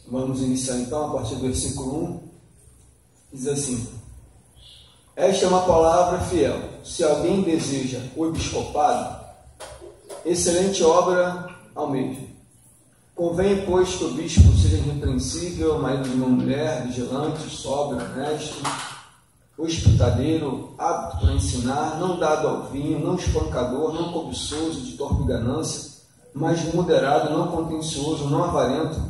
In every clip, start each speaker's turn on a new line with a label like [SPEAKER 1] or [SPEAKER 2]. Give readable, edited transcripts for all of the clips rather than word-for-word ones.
[SPEAKER 1] Vamos iniciar então a partir do versículo 1. Diz assim: esta é uma palavra fiel. Se alguém deseja o episcopado, excelente obra ao mesmo. Convém, pois, que o bispo seja irrepreensível, marido de uma mulher, vigilante, sóbrio, honesto, hospitaleiro, apto para ensinar, não dado ao vinho, não espancador, não cobiçoso, de torpe ganância, mas moderado, não contencioso, não avarento,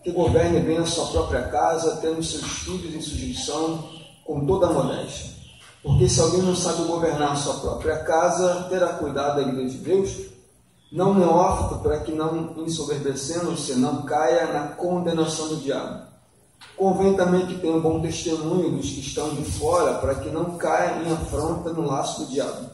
[SPEAKER 1] que governe bem a sua própria casa, tendo seus filhos em sujeição, com toda a modéstia. Porque se alguém não sabe governar a sua própria casa, terá cuidado da igreja de Deus, não neófito, para que não ensoberbecendo-se, não caia na condenação do diabo. Convém também que tenha um bom testemunho dos que estão de fora, para que não caia em afronta no laço do diabo.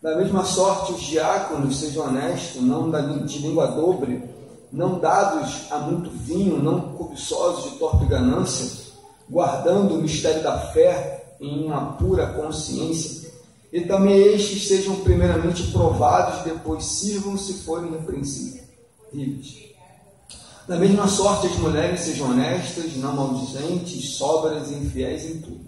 [SPEAKER 1] Da mesma sorte, os diáconos sejam honestos, não de língua dobre, não dados a muito vinho, não cobiçosos de torpe ganância, guardando o mistério da fé em uma pura consciência. E também estes sejam primeiramente provados, depois sirvam se forem irrepreensíveis. Da mesma sorte, as mulheres sejam honestas, não maldizentes, sóbrias e infiéis em tudo.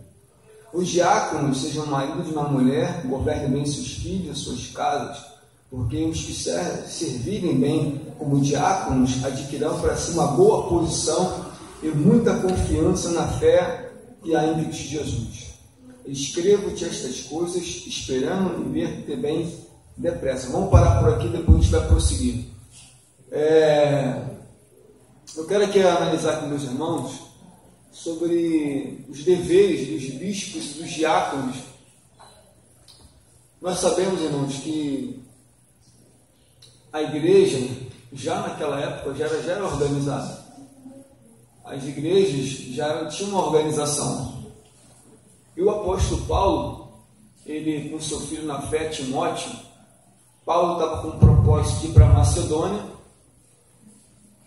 [SPEAKER 1] Os diáconos sejam maridos de uma mulher, governem bem seus filhos, suas casas, porque os que servirem bem como diáconos adquirirão para si uma boa posição e muita confiança na fé que há em Cristo Jesus. Escrevo-te estas coisas, esperando e ver-te bem depressa. Vamos parar por aqui, depois a gente vai prosseguir. Eu quero aqui analisar com meus irmãos sobre os deveres dos bispos e dos diáconos. Nós sabemos, irmãos, que a igreja, já naquela época, já era organizada. As igrejas já tinham uma organização. E o apóstolo Paulo, ele com seu filho na fé, Timóteo, Paulo estava com o propósito de ir para Macedônia,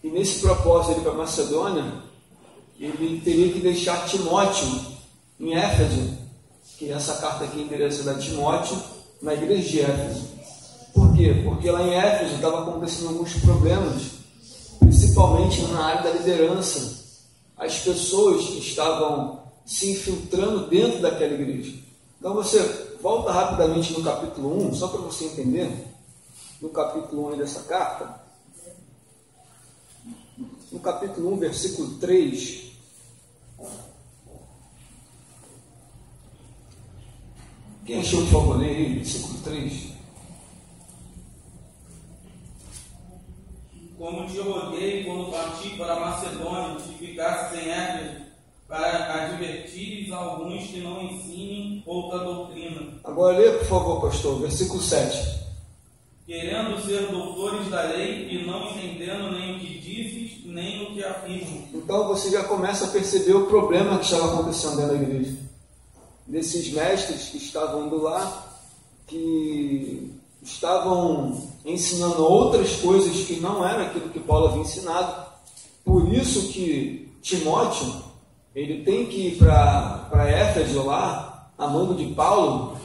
[SPEAKER 1] e nesse propósito de ir para Macedônia, ele teria que deixar Timóteo em Éfeso, que essa carta aqui é endereçada a Timóteo, na igreja de Éfeso. Por quê? Porque lá em Éfeso estava acontecendo alguns problemas, principalmente na área da liderança. As pessoas estavam se infiltrando dentro daquela igreja. Então você volta rapidamente no capítulo 1, só para você entender, no capítulo 1 dessa carta, no capítulo 1, versículo 3, quem achou, por favor, lê aí, versículo 3.
[SPEAKER 2] Como te roguei quando parti para a Macedônia, que ficasses em Éfeso, para advertires alguns que não ensinem outra doutrina.
[SPEAKER 1] Agora lê, por favor, pastor, versículo 7.
[SPEAKER 2] Querendo ser doutores da lei e não entendendo nem o que dizes, nem o que afirmas.
[SPEAKER 1] Então você já começa a perceber o problema que estava acontecendo dentro da igreja. Desses mestres que estavam indo lá, que estavam ensinando outras coisas que não era aquilo que Paulo havia ensinado. Por isso que Timóteo, ele tem que ir para Éfeso lá, a mando de Paulo,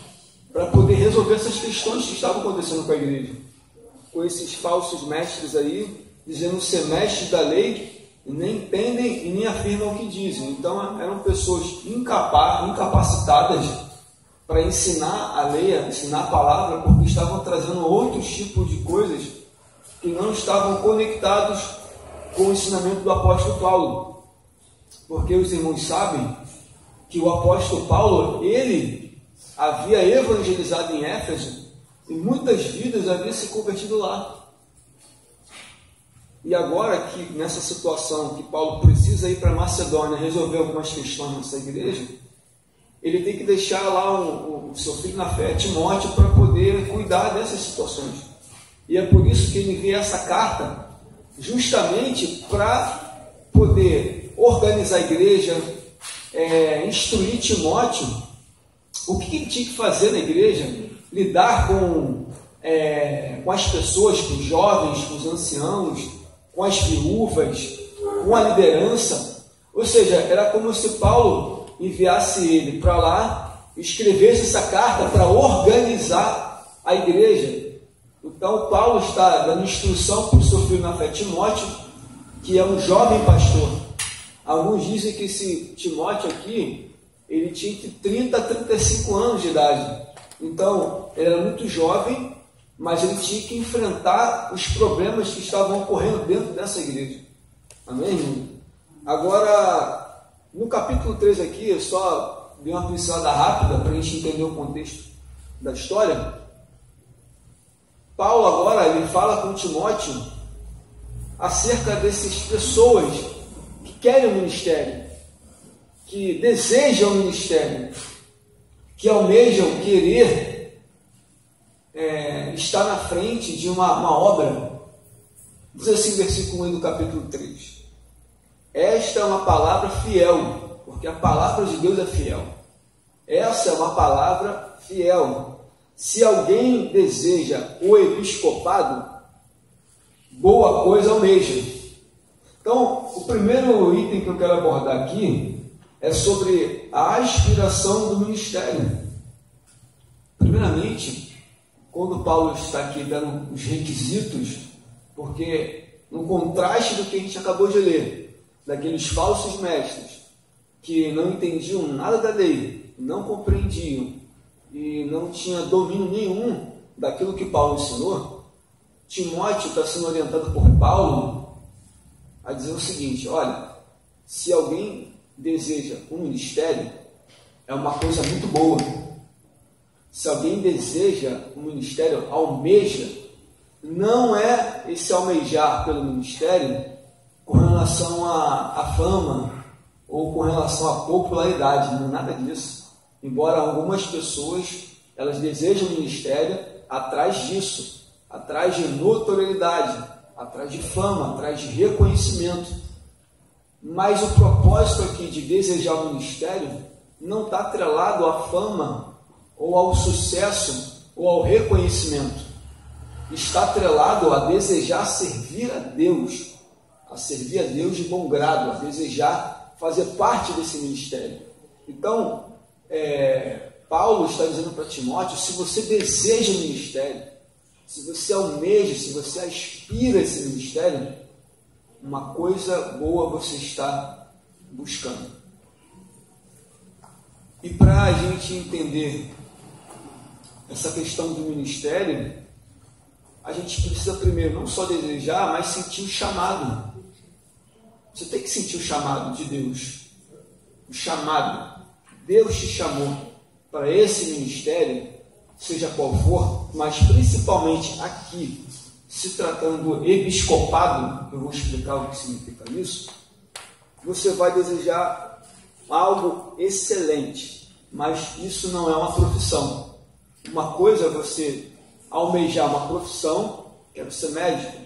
[SPEAKER 1] para poder resolver essas questões que estavam acontecendo com a igreja. Com esses falsos mestres aí, dizendo ser mestres da lei, e nem entendem e nem afirmam o que dizem. Então eram pessoas incapacitadas para ensinar a lei, ensinar a palavra, porque estavam trazendo outros tipos de coisas que não estavam conectados com o ensinamento do apóstolo Paulo. Porque os irmãos sabem que o apóstolo Paulo, ele havia evangelizado em Éfeso e muitas vidas haviam se convertido lá. E agora que nessa situação que Paulo precisa ir para Macedônia resolver algumas questões nessa igreja, ele tem que deixar lá o seu filho na fé, Timóteo, para poder cuidar dessas situações. E é por isso que ele envia essa carta, justamente para poder organizar a igreja, instruir Timóteo o que ele tinha que fazer na igreja, lidar com as pessoas, com os jovens, com os anciãos, com as viúvas, com a liderança. Ou seja, era como se Paulo enviasse ele para lá, escrevesse essa carta para organizar a igreja. Então Paulo está dando instrução para o seu filho na fé, Timóteo, que é um jovem pastor. Alguns dizem que esse Timóteo aqui, ele tinha entre 30 a 35 anos de idade. Então, ele era muito jovem, mas ele tinha que enfrentar os problemas que estavam ocorrendo dentro dessa igreja. Amém, irmão? Agora, no capítulo 3 aqui, eu só dei uma pincelada rápida para a gente entender o contexto da história. Paulo agora, ele fala com Timóteo acerca dessas pessoas que querem o ministério, que desejam o ministério, que almejam querer estar na frente de uma obra. Diz assim, versículo 1 do capítulo 3. Esta é uma palavra fiel, porque a palavra de Deus é fiel. Essa é uma palavra fiel. Se alguém deseja o episcopado, boa coisa almeja. Então, o primeiro item que eu quero abordar aqui é sobre a aspiração do ministério. Primeiramente, quando Paulo está aqui dando os requisitos, porque no contraste do que a gente acabou de ler, daqueles falsos mestres que não entendiam nada da lei, não compreendiam e não tinha domínio nenhum daquilo que Paulo ensinou, Timóteo está sendo orientado por Paulo a dizer o seguinte: olha, se alguém deseja um ministério, é uma coisa muito boa. Se alguém deseja um ministério, almeja, não é esse almejar pelo ministério com relação à fama ou com relação à popularidade, não é nada disso. Embora algumas pessoas elas desejam o ministério atrás disso, atrás de notoriedade, atrás de fama, atrás de reconhecimento. Mas o propósito aqui de desejar o ministério não está atrelado à fama, ou ao sucesso, ou ao reconhecimento. Está atrelado a desejar servir a Deus de bom grado, a desejar fazer parte desse ministério. Então, Paulo está dizendo para Timóteo: se você deseja o ministério, se você almeja, se você aspira a esse ministério, uma coisa boa você está buscando. E para a gente entender essa questão do ministério, a gente precisa primeiro não só desejar, mas sentir o chamado. Você tem que sentir o chamado de Deus. O chamado. Deus te chamou para esse ministério, seja qual for, mas principalmente aqui, se tratando do episcopado, eu vou explicar o que significa isso, você vai desejar algo excelente, mas isso não é uma profissão. Uma coisa é você almejar uma profissão: quero ser médico,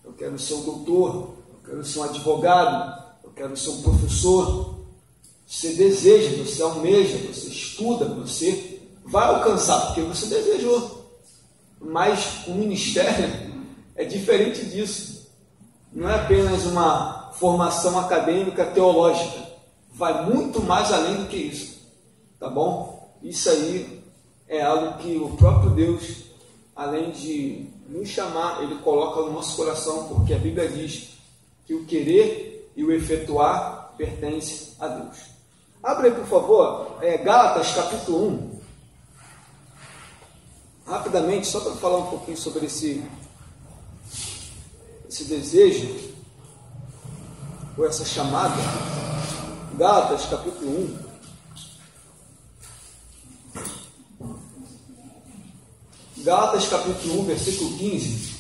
[SPEAKER 1] eu quero ser um doutor, eu quero ser um advogado, eu quero ser um professor. Você deseja, você almeja, você estuda, você vai alcançar, porque você desejou. Mas o ministério é diferente disso. Não é apenas uma formação acadêmica teológica. Vai muito mais além do que isso. Tá bom? Isso aí é algo que o próprio Deus, além de nos chamar, Ele coloca no nosso coração, porque a Bíblia diz que o querer e o efetuar pertence a Deus. Abre aí, por favor, Gálatas capítulo 1. Rapidamente, só para falar um pouquinho sobre esse desejo, ou essa chamada. Gálatas capítulo 1. Gálatas capítulo 1, versículo 15.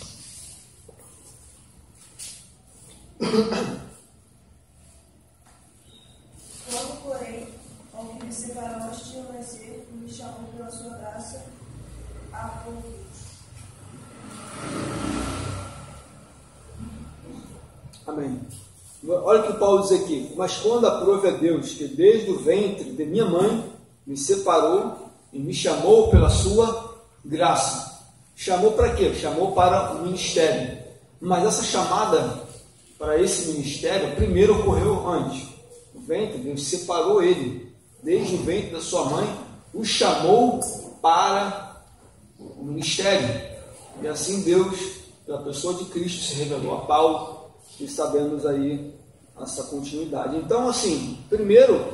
[SPEAKER 3] Quando, porém, ao que me separaste de vencer, me chamou pela sua graça a povo.
[SPEAKER 1] Amém. Olha o que Paulo diz aqui: mas quando aprove a Deus, que desde o ventre de minha mãe me separou e me chamou pela sua graça. Chamou para quê? Chamou para o ministério. Mas essa chamada para esse ministério primeiro ocorreu antes. O ventre, Deus separou ele desde o ventre da sua mãe, o chamou para o ministério. E assim Deus, pela pessoa de Cristo, se revelou a Paulo, e sabemos aí essa continuidade. Então, assim, primeiro,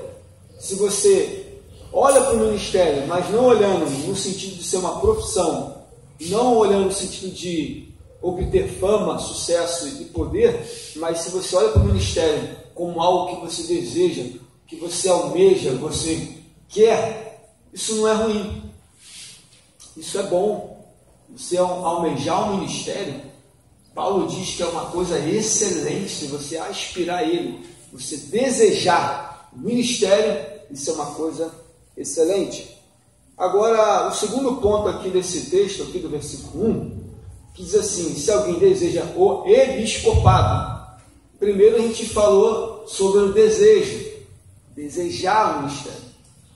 [SPEAKER 1] se você olha para o ministério, mas não olhando no sentido de ser uma profissão, não olhando no sentido de obter fama, sucesso e poder, mas se você olha para o ministério como algo que você deseja, que você almeja, você quer, isso não é ruim. Isso é bom. Você almejar o ministério, Paulo diz que é uma coisa excelente. Se você aspirar a ele, você desejar o ministério, isso é uma coisa excelente. Agora, o segundo ponto aqui desse texto, aqui do versículo 1, que diz assim: se alguém deseja o episcopado. Primeiro a gente falou sobre o desejo, desejar o ministério.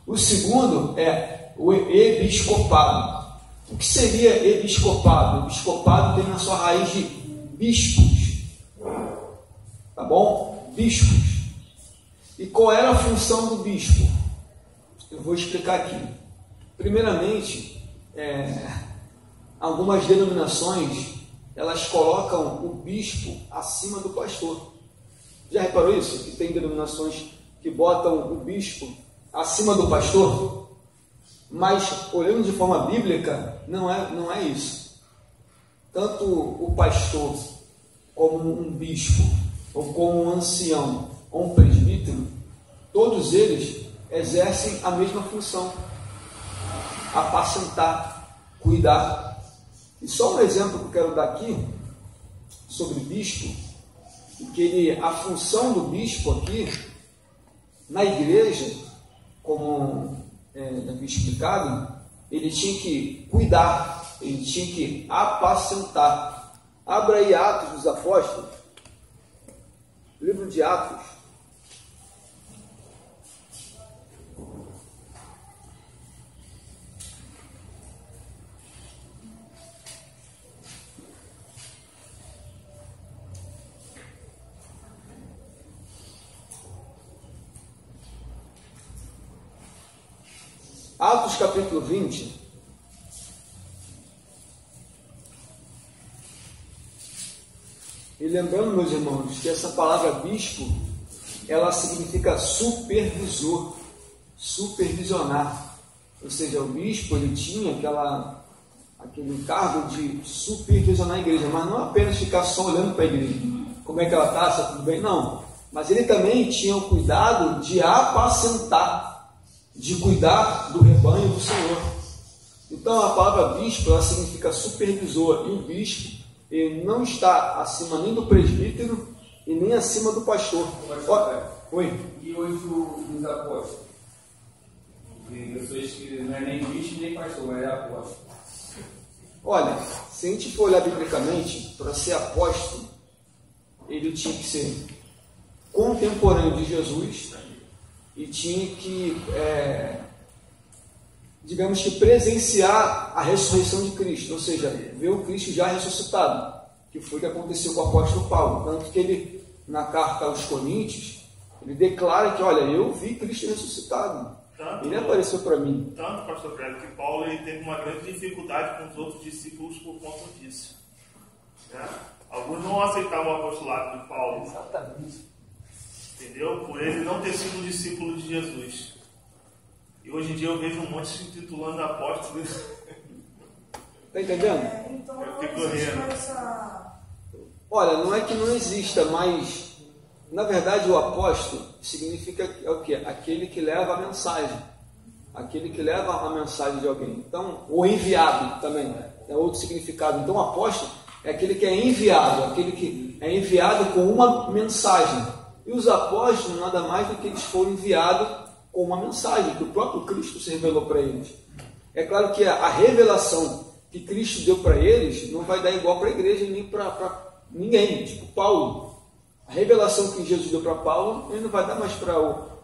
[SPEAKER 1] O segundo é o episcopado. O que seria episcopado? Episcopado tem na sua raiz de bispos. Tá bom? Bispos. E qual era a função do bispo? Eu vou explicar aqui. Primeiramente, algumas denominações, elas colocam o bispo acima do pastor. Já reparou isso? Que tem denominações que botam o bispo acima do pastor? Mas, olhando de forma bíblica, não é isso. Tanto o pastor, como um bispo, ou como um ancião, ou um presbítero, todos eles exercem a mesma função: apacentar, cuidar. E só um exemplo que eu quero dar aqui, sobre bispo, que a função do bispo aqui, na igreja, como havia explicado, ele tinha que cuidar, ele tinha que apacentar. Abra aí Atos dos Apóstolos, livro de Atos. Atos capítulo 20, e lembrando, meus irmãos, que essa palavra bispo, ela significa supervisor, supervisionar. Ou seja, o bispo, ele tinha aquele cargo de supervisionar a igreja, mas não apenas ficar só olhando para a igreja, como é que ela está, se está tudo bem, não. Mas ele também tinha o cuidado de apacentar, de cuidar do rebanho do Senhor. Então a palavra bispo, ela significa supervisor, e o bispo, ele não está acima nem do presbítero e nem acima do pastor. Oi.
[SPEAKER 4] E hoje os apóstolos? Tem pessoas que não é nem bispo nem pastor, mas é apóstolo.
[SPEAKER 1] Olha, se a gente for olhar biblicamente, para ser apóstolo, ele tinha que ser contemporâneo de Jesus e tinha que, digamos que, presenciar a ressurreição de Cristo, ou seja, ver o Cristo já ressuscitado, que foi o que aconteceu com o apóstolo Paulo. Tanto que ele, na carta aos Coríntios, ele declara que, olha, eu vi Cristo ressuscitado, ele apareceu para mim.
[SPEAKER 5] Tanto, pastor Fred, que Paulo ele teve uma grande dificuldade com os outros discípulos por conta disso. Alguns não aceitavam o apostolado de Paulo.
[SPEAKER 1] Exatamente.
[SPEAKER 5] Entendeu? Por ele não ter sido um discípulo de Jesus. E hoje em dia eu vejo um monte se intitulando apóstolo.
[SPEAKER 1] Está entendendo?
[SPEAKER 3] Então
[SPEAKER 5] Eu
[SPEAKER 3] não
[SPEAKER 5] fico
[SPEAKER 3] existe
[SPEAKER 5] rindo.
[SPEAKER 3] mais essa...
[SPEAKER 1] Olha, não é que não exista, mas na verdade o apóstolo significa o quê? Aquele que leva a mensagem. Aquele que leva a mensagem de alguém. Então, o enviado também é outro significado. Então o apóstolo é aquele que é enviado, aquele que é enviado com uma mensagem. E os apóstolos nada mais do que eles foram enviados com uma mensagem que o próprio Cristo se revelou para eles. É claro que a revelação que Cristo deu para eles não vai dar igual para a igreja nem para ninguém. Tipo Paulo, a revelação que Jesus deu para Paulo, ele não vai dar mais para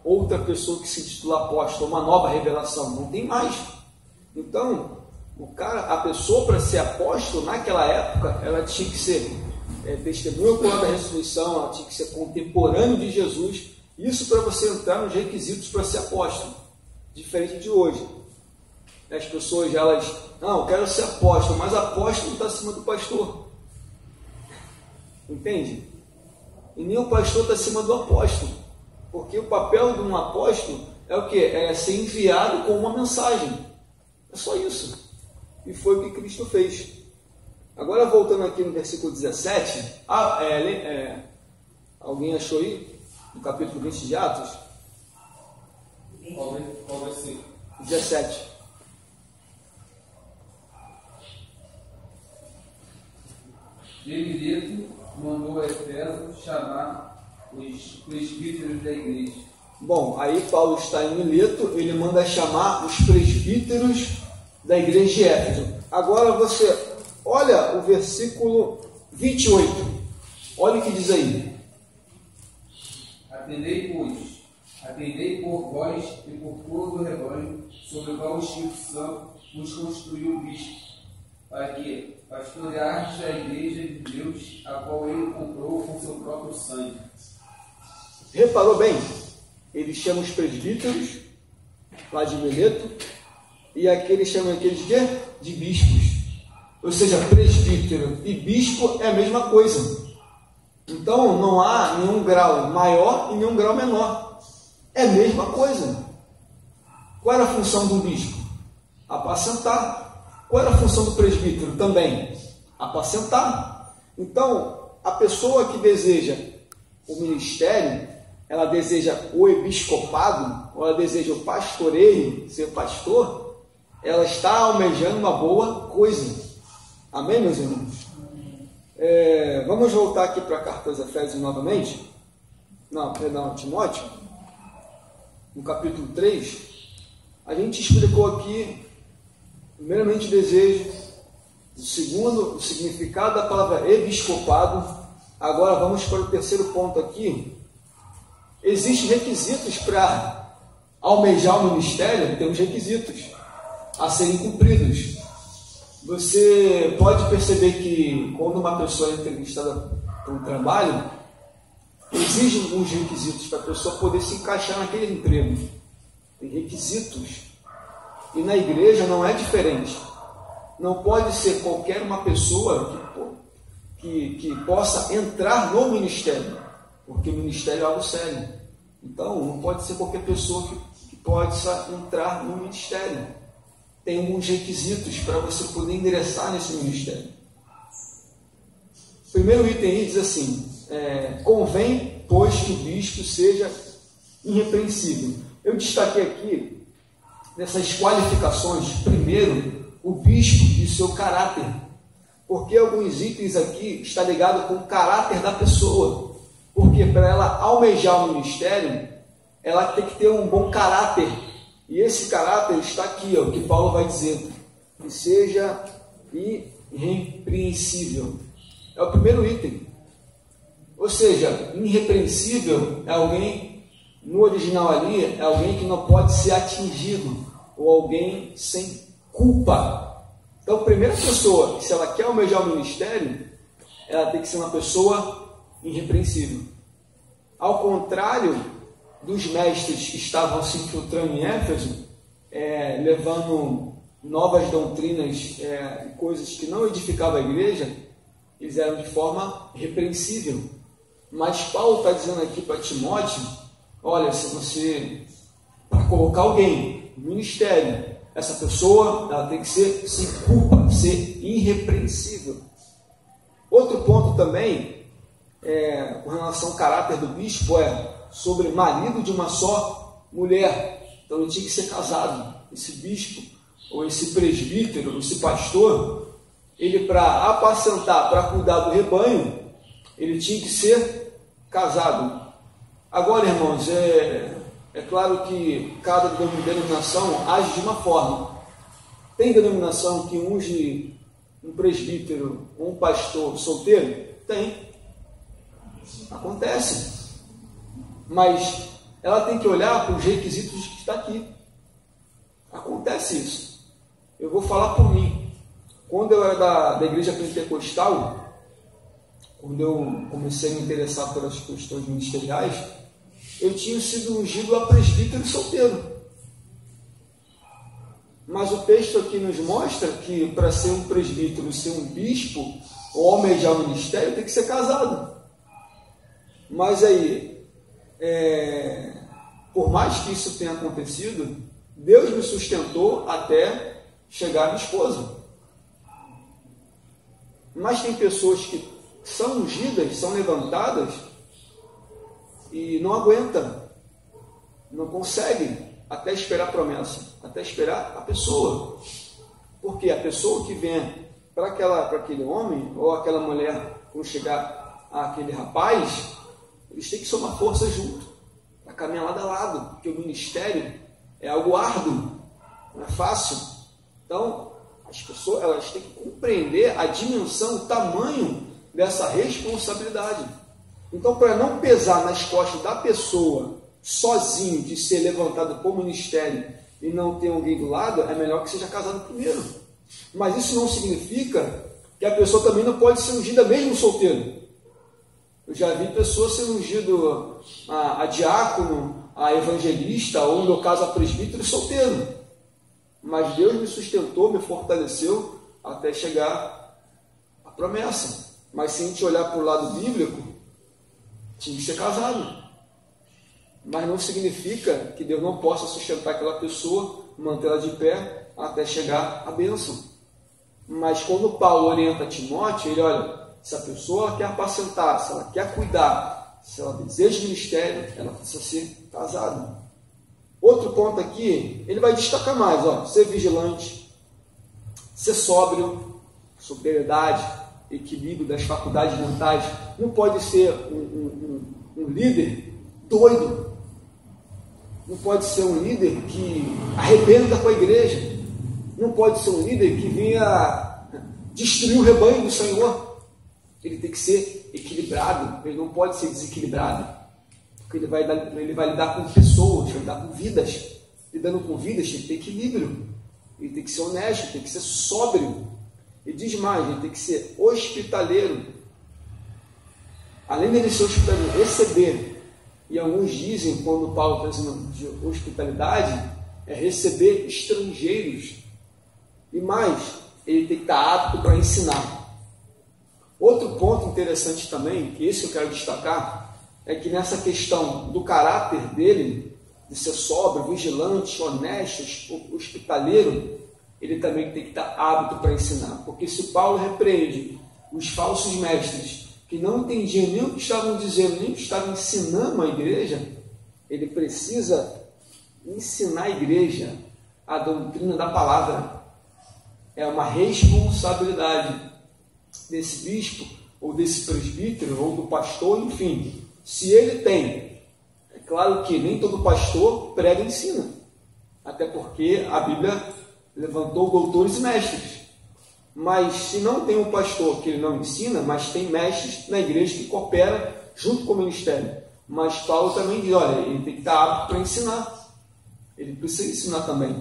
[SPEAKER 1] outra pessoa que se intitula apóstolo, uma nova revelação, não tem mais. Então, a pessoa, para ser apóstolo naquela época, ela tinha que ser testemunha ocular da ressurreição, ela tinha que ser contemporâneo de Jesus. Isso para você entrar nos requisitos para ser apóstolo, diferente de hoje. As pessoas, não, eu quero ser apóstolo, mas apóstolo está acima do pastor. Entende? E nem o pastor está acima do apóstolo. Porque o papel de um apóstolo é o quê? É ser enviado com uma mensagem. É só isso. E foi o que Cristo fez. Agora, voltando aqui no versículo 17. Alguém achou aí? No capítulo 20 de Atos?
[SPEAKER 4] Qual vai ser?
[SPEAKER 1] 17.
[SPEAKER 4] De Mileto mandou a Efésio chamar os presbíteros da igreja.
[SPEAKER 1] Bom, aí Paulo está em Mileto, ele manda chamar os presbíteros da igreja de Éfeso. Agora você olha o versículo 28. Olha o que diz aí.
[SPEAKER 4] Atendei por vós e por todo o rebanho, sobre o qual o Espírito Santo nos constituiu bispo, para que pastoreardes a igreja de Deus, a qual ele comprou com seu próprio sangue.
[SPEAKER 1] Reparou bem? Ele chama os presbíteros, lá de Mileto, e aqui ele chama aqueles de quê? De bispos. Ou seja, presbítero e bispo é a mesma coisa. Então não há nenhum grau maior e nenhum grau menor. É a mesma coisa. Qual era a função do bispo? Apacentar. Qual era a função do presbítero? Também apacentar. Então, a pessoa que deseja o ministério, ela deseja o episcopado, ou ela deseja o pastoreio, ser pastor, ela está almejando uma boa coisa. Amém, meus irmãos? Vamos voltar aqui para a carta aos Efésios novamente. Não, perdão, Timóteo. No capítulo 3, a gente explicou aqui, primeiramente, o desejo. O segundo, o significado da palavra episcopado. Agora vamos para o terceiro ponto aqui. Existem requisitos para almejar o ministério, temos requisitos a serem cumpridos. Você pode perceber que quando uma pessoa é entrevistada para um trabalho, exigem alguns requisitos para a pessoa poder se encaixar naquele emprego. Tem requisitos. E na igreja não é diferente. Não pode ser qualquer uma pessoa que possa entrar no ministério, porque o ministério é algo sério. Então, não pode ser qualquer pessoa que possa entrar no ministério. Tem alguns requisitos para você poder ingressar nesse ministério. O primeiro item aí diz assim: convém, pois, que o bispo seja irrepreensível. Eu destaquei aqui, nessas qualificações, primeiro, o bispo e o seu caráter. Porque alguns itens aqui estão ligados com o caráter da pessoa. Porque para ela almejar o ministério, ela tem que ter um bom caráter. E esse caráter está aqui, o que Paulo vai dizer, que seja irrepreensível. É o primeiro item. Ou seja, irrepreensível é alguém, no original ali, é alguém que não pode ser atingido, ou alguém sem culpa. Então, a primeira pessoa, se ela quer almejar o ministério, ela tem que ser uma pessoa irrepreensível. Ao contrário dos mestres que estavam se infiltrando em Éfeso, levando novas doutrinas e coisas que não edificavam a igreja, eles eram de forma repreensível. Mas Paulo está dizendo aqui para Timóteo: olha, se você, para colocar alguém no ministério, essa pessoa ela tem que ser sem culpa, ser irrepreensível. Outro ponto também, com relação ao caráter do bispo, sobre marido de uma só mulher. Então ele tinha que ser casado. Esse bispo, ou esse presbítero, ou esse pastor, ele, para apacentar, para cuidar do rebanho, ele tinha que ser casado. Agora, irmãos, é claro que cada denominação age de uma forma. Tem denominação que unge um presbítero ou um pastor solteiro? Tem. Acontece. Mas ela tem que olhar para os requisitos que está aqui. Acontece isso. Eu vou falar por mim. Quando eu era da igreja pentecostal, quando eu comecei a me interessar pelas questões ministeriais, eu tinha sido ungido a presbítero solteiro. Mas o texto aqui nos mostra que para ser um presbítero, ser um bispo, ou almejar o ministério, tem que ser casado. Mas aí, por mais que isso tenha acontecido, Deus me sustentou até chegar à minha esposa. Mas tem pessoas que são ungidas, são levantadas e não aguentam, não conseguem até esperar a promessa, até esperar a pessoa. Porque a pessoa que vem para aquele homem ou aquela mulher, quando chegar àquele rapaz, eles têm que somar força junto, para caminhar lado a lado, porque o ministério é algo árduo, não é fácil. Então, as pessoas elas têm que compreender a dimensão, o tamanho dessa responsabilidade. Então, para não pesar nas costas da pessoa, sozinho, de ser levantado por ministério e não ter alguém do lado, é melhor que seja casado primeiro. Mas isso não significa que a pessoa também não pode ser ungida mesmo solteiro. Eu já vi pessoas sendo ungido a diácono, a evangelista, ou no meu caso a presbítero solteiro. Mas Deus me sustentou, me fortaleceu até chegar à promessa. Mas se a gente olhar para o lado bíblico, tinha que ser casado. Mas não significa que Deus não possa sustentar aquela pessoa, mantê-la de pé até chegar à bênção. Mas quando Paulo orienta Timóteo, ele olha, se a pessoa quer apacentar, se ela quer cuidar, se ela deseja ministério, ela precisa ser casada. Outro ponto aqui, ele vai destacar mais, ser vigilante, ser sóbrio, sobriedade, equilíbrio das faculdades mentais. Não pode ser um líder doido. Não pode ser um líder que arrebenta com a igreja. Não pode ser um líder que venha destruir o rebanho do Senhor. Ele tem que ser equilibrado, ele não pode ser desequilibrado. Porque ele vai lidar com pessoas, vai lidar com vidas. Lidando com vidas tem que ter equilíbrio. Ele tem que ser honesto, tem que ser sóbrio. E diz mais, ele tem que ser hospitaleiro. Além dele ser hospitaleiro, receber. E alguns dizem, quando Paulo está dizendo de hospitalidade, é receber estrangeiros. E mais, ele tem que estar apto para ensinar. Outro ponto interessante também, que esse eu quero destacar, é que nessa questão do caráter dele, de ser sóbrio, vigilante, honesto, hospitaleiro, ele também tem que estar apto para ensinar. Porque se Paulo repreende os falsos mestres, que não entendiam nem o que estavam dizendo, nem o que estavam ensinando a igreja, ele precisa ensinar a igreja a doutrina da palavra. É uma responsabilidade desse bispo, ou desse presbítero, ou do pastor, enfim. Se ele tem, é claro que nem todo pastor prega e ensina, até porque a Bíblia levantou doutores e mestres. Mas se não tem um pastor que ele não ensina, mas tem mestres na igreja que cooperam junto com o ministério. Mas Paulo também diz, olha, ele tem que estar apto para ensinar. Ele precisa ensinar também.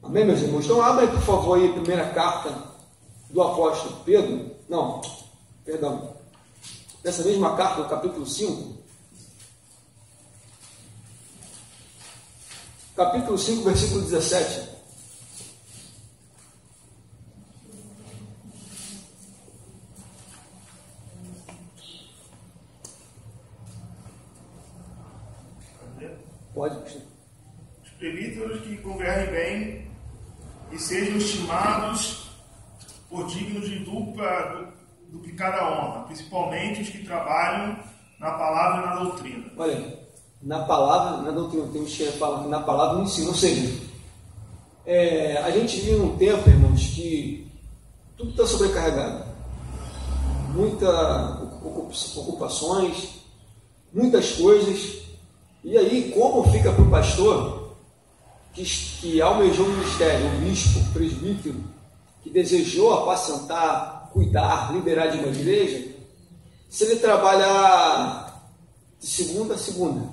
[SPEAKER 1] Amém, meus irmãos? Então abra aí, por favor, aí a primeira carta do apóstolo Pedro. Não, perdão. Nessa mesma carta, no capítulo 5. Capítulo 5, versículo 17. Pode, pastor.
[SPEAKER 5] Os presbíteros que governem bem e sejam estimados por dignos de duplicada honra, principalmente os que trabalham na palavra e na doutrina.
[SPEAKER 1] Olha, na palavra, na doutrina, temos que falar que na palavra no ensino, ou seja, a gente vive num tempo, irmãos, que tudo está sobrecarregado. Muitas ocupações, muitas coisas. E aí, como fica para o pastor que almejou o ministério, o bispo, o presbítero, que desejou apacentar, cuidar, liderar de uma igreja, se ele trabalhar de segunda a segunda,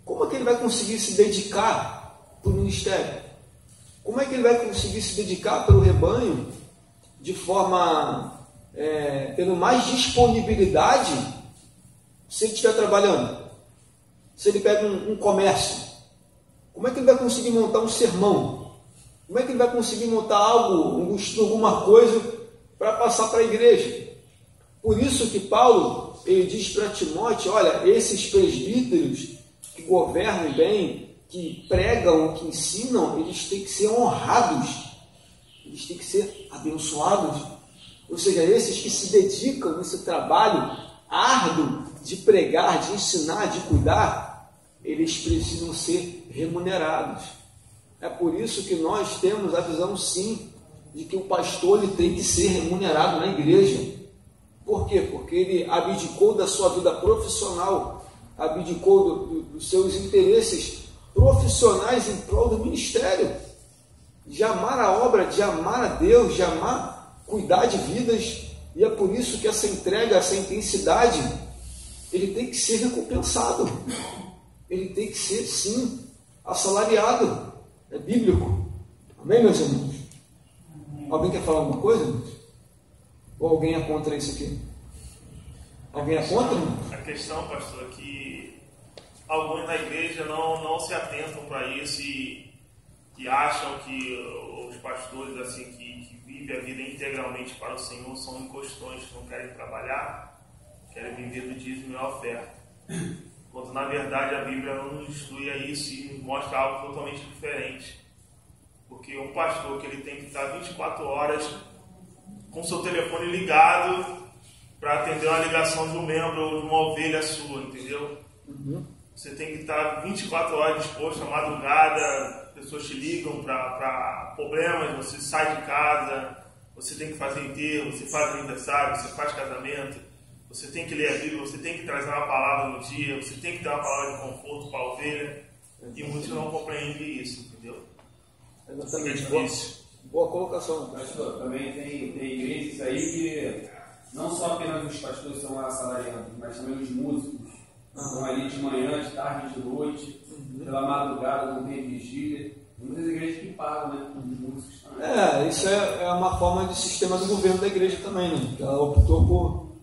[SPEAKER 1] como é que ele vai conseguir se dedicar para o ministério? Como é que ele vai conseguir se dedicar para o rebanho de forma, tendo mais disponibilidade se ele estiver trabalhando? Se ele pega um comércio, como é que ele vai conseguir montar um sermão? Como é que ele vai conseguir montar algo, alguma coisa para passar para a igreja? Por isso que Paulo, ele diz para Timóteo, olha, esses presbíteros que governam bem, que pregam, que ensinam, eles têm que ser honrados, eles têm que ser abençoados. Ou seja, esses que se dedicam nesse trabalho árduo de pregar, de ensinar, de cuidar, eles precisam ser remunerados. É por isso que nós temos a visão, sim, de que o pastor ele tem que ser remunerado na igreja. Por quê? Porque ele abdicou da sua vida profissional, abdicou dos seus interesses profissionais em prol do ministério, de amar a obra, de amar a Deus, de amar, cuidar de vidas, e é por isso que essa entrega, essa intensidade, ele tem que ser recompensado, ele tem que ser, sim, assalariado, é bíblico. Amém, meus irmãos? Alguém quer falar alguma coisa, irmãos? Ou alguém é contra isso aqui? Alguém é contra, irmãos?
[SPEAKER 5] A questão, pastor, é que alguns na igreja não se atentam para isso e acham que os pastores assim que vivem a vida integralmente para o Senhor são encostões, não querem trabalhar, querem viver do dízimo e a oferta. Quando na verdade a Bíblia não nos instrui a isso e nos mostra algo totalmente diferente. Porque um pastor que ele tem que estar 24 horas com seu telefone ligado para atender uma ligação de um membro ou de uma ovelha sua, entendeu? Você tem que estar 24 horas disposto à madrugada, pessoas te ligam para problemas, você sai de casa, você tem que fazer enterro, você faz aniversário, você faz casamento, você tem que ler a Bíblia, você tem que trazer uma palavra no dia, você tem que dar uma palavra de conforto para a ovelha, e muitos não compreendem isso, entendeu?
[SPEAKER 1] Exatamente.
[SPEAKER 5] É difícil.
[SPEAKER 1] Boa colocação.
[SPEAKER 4] Pastor, também tem igrejas aí que não só apenas os pastores são assalariados, mas também os músicos. Estão ali de manhã, de tarde, de noite, pela madrugada, não tem vigília. Tem muitas igrejas que pagam, né? Os músicos também.
[SPEAKER 1] Isso é uma forma de sistema do governo da igreja também, né? Ela optou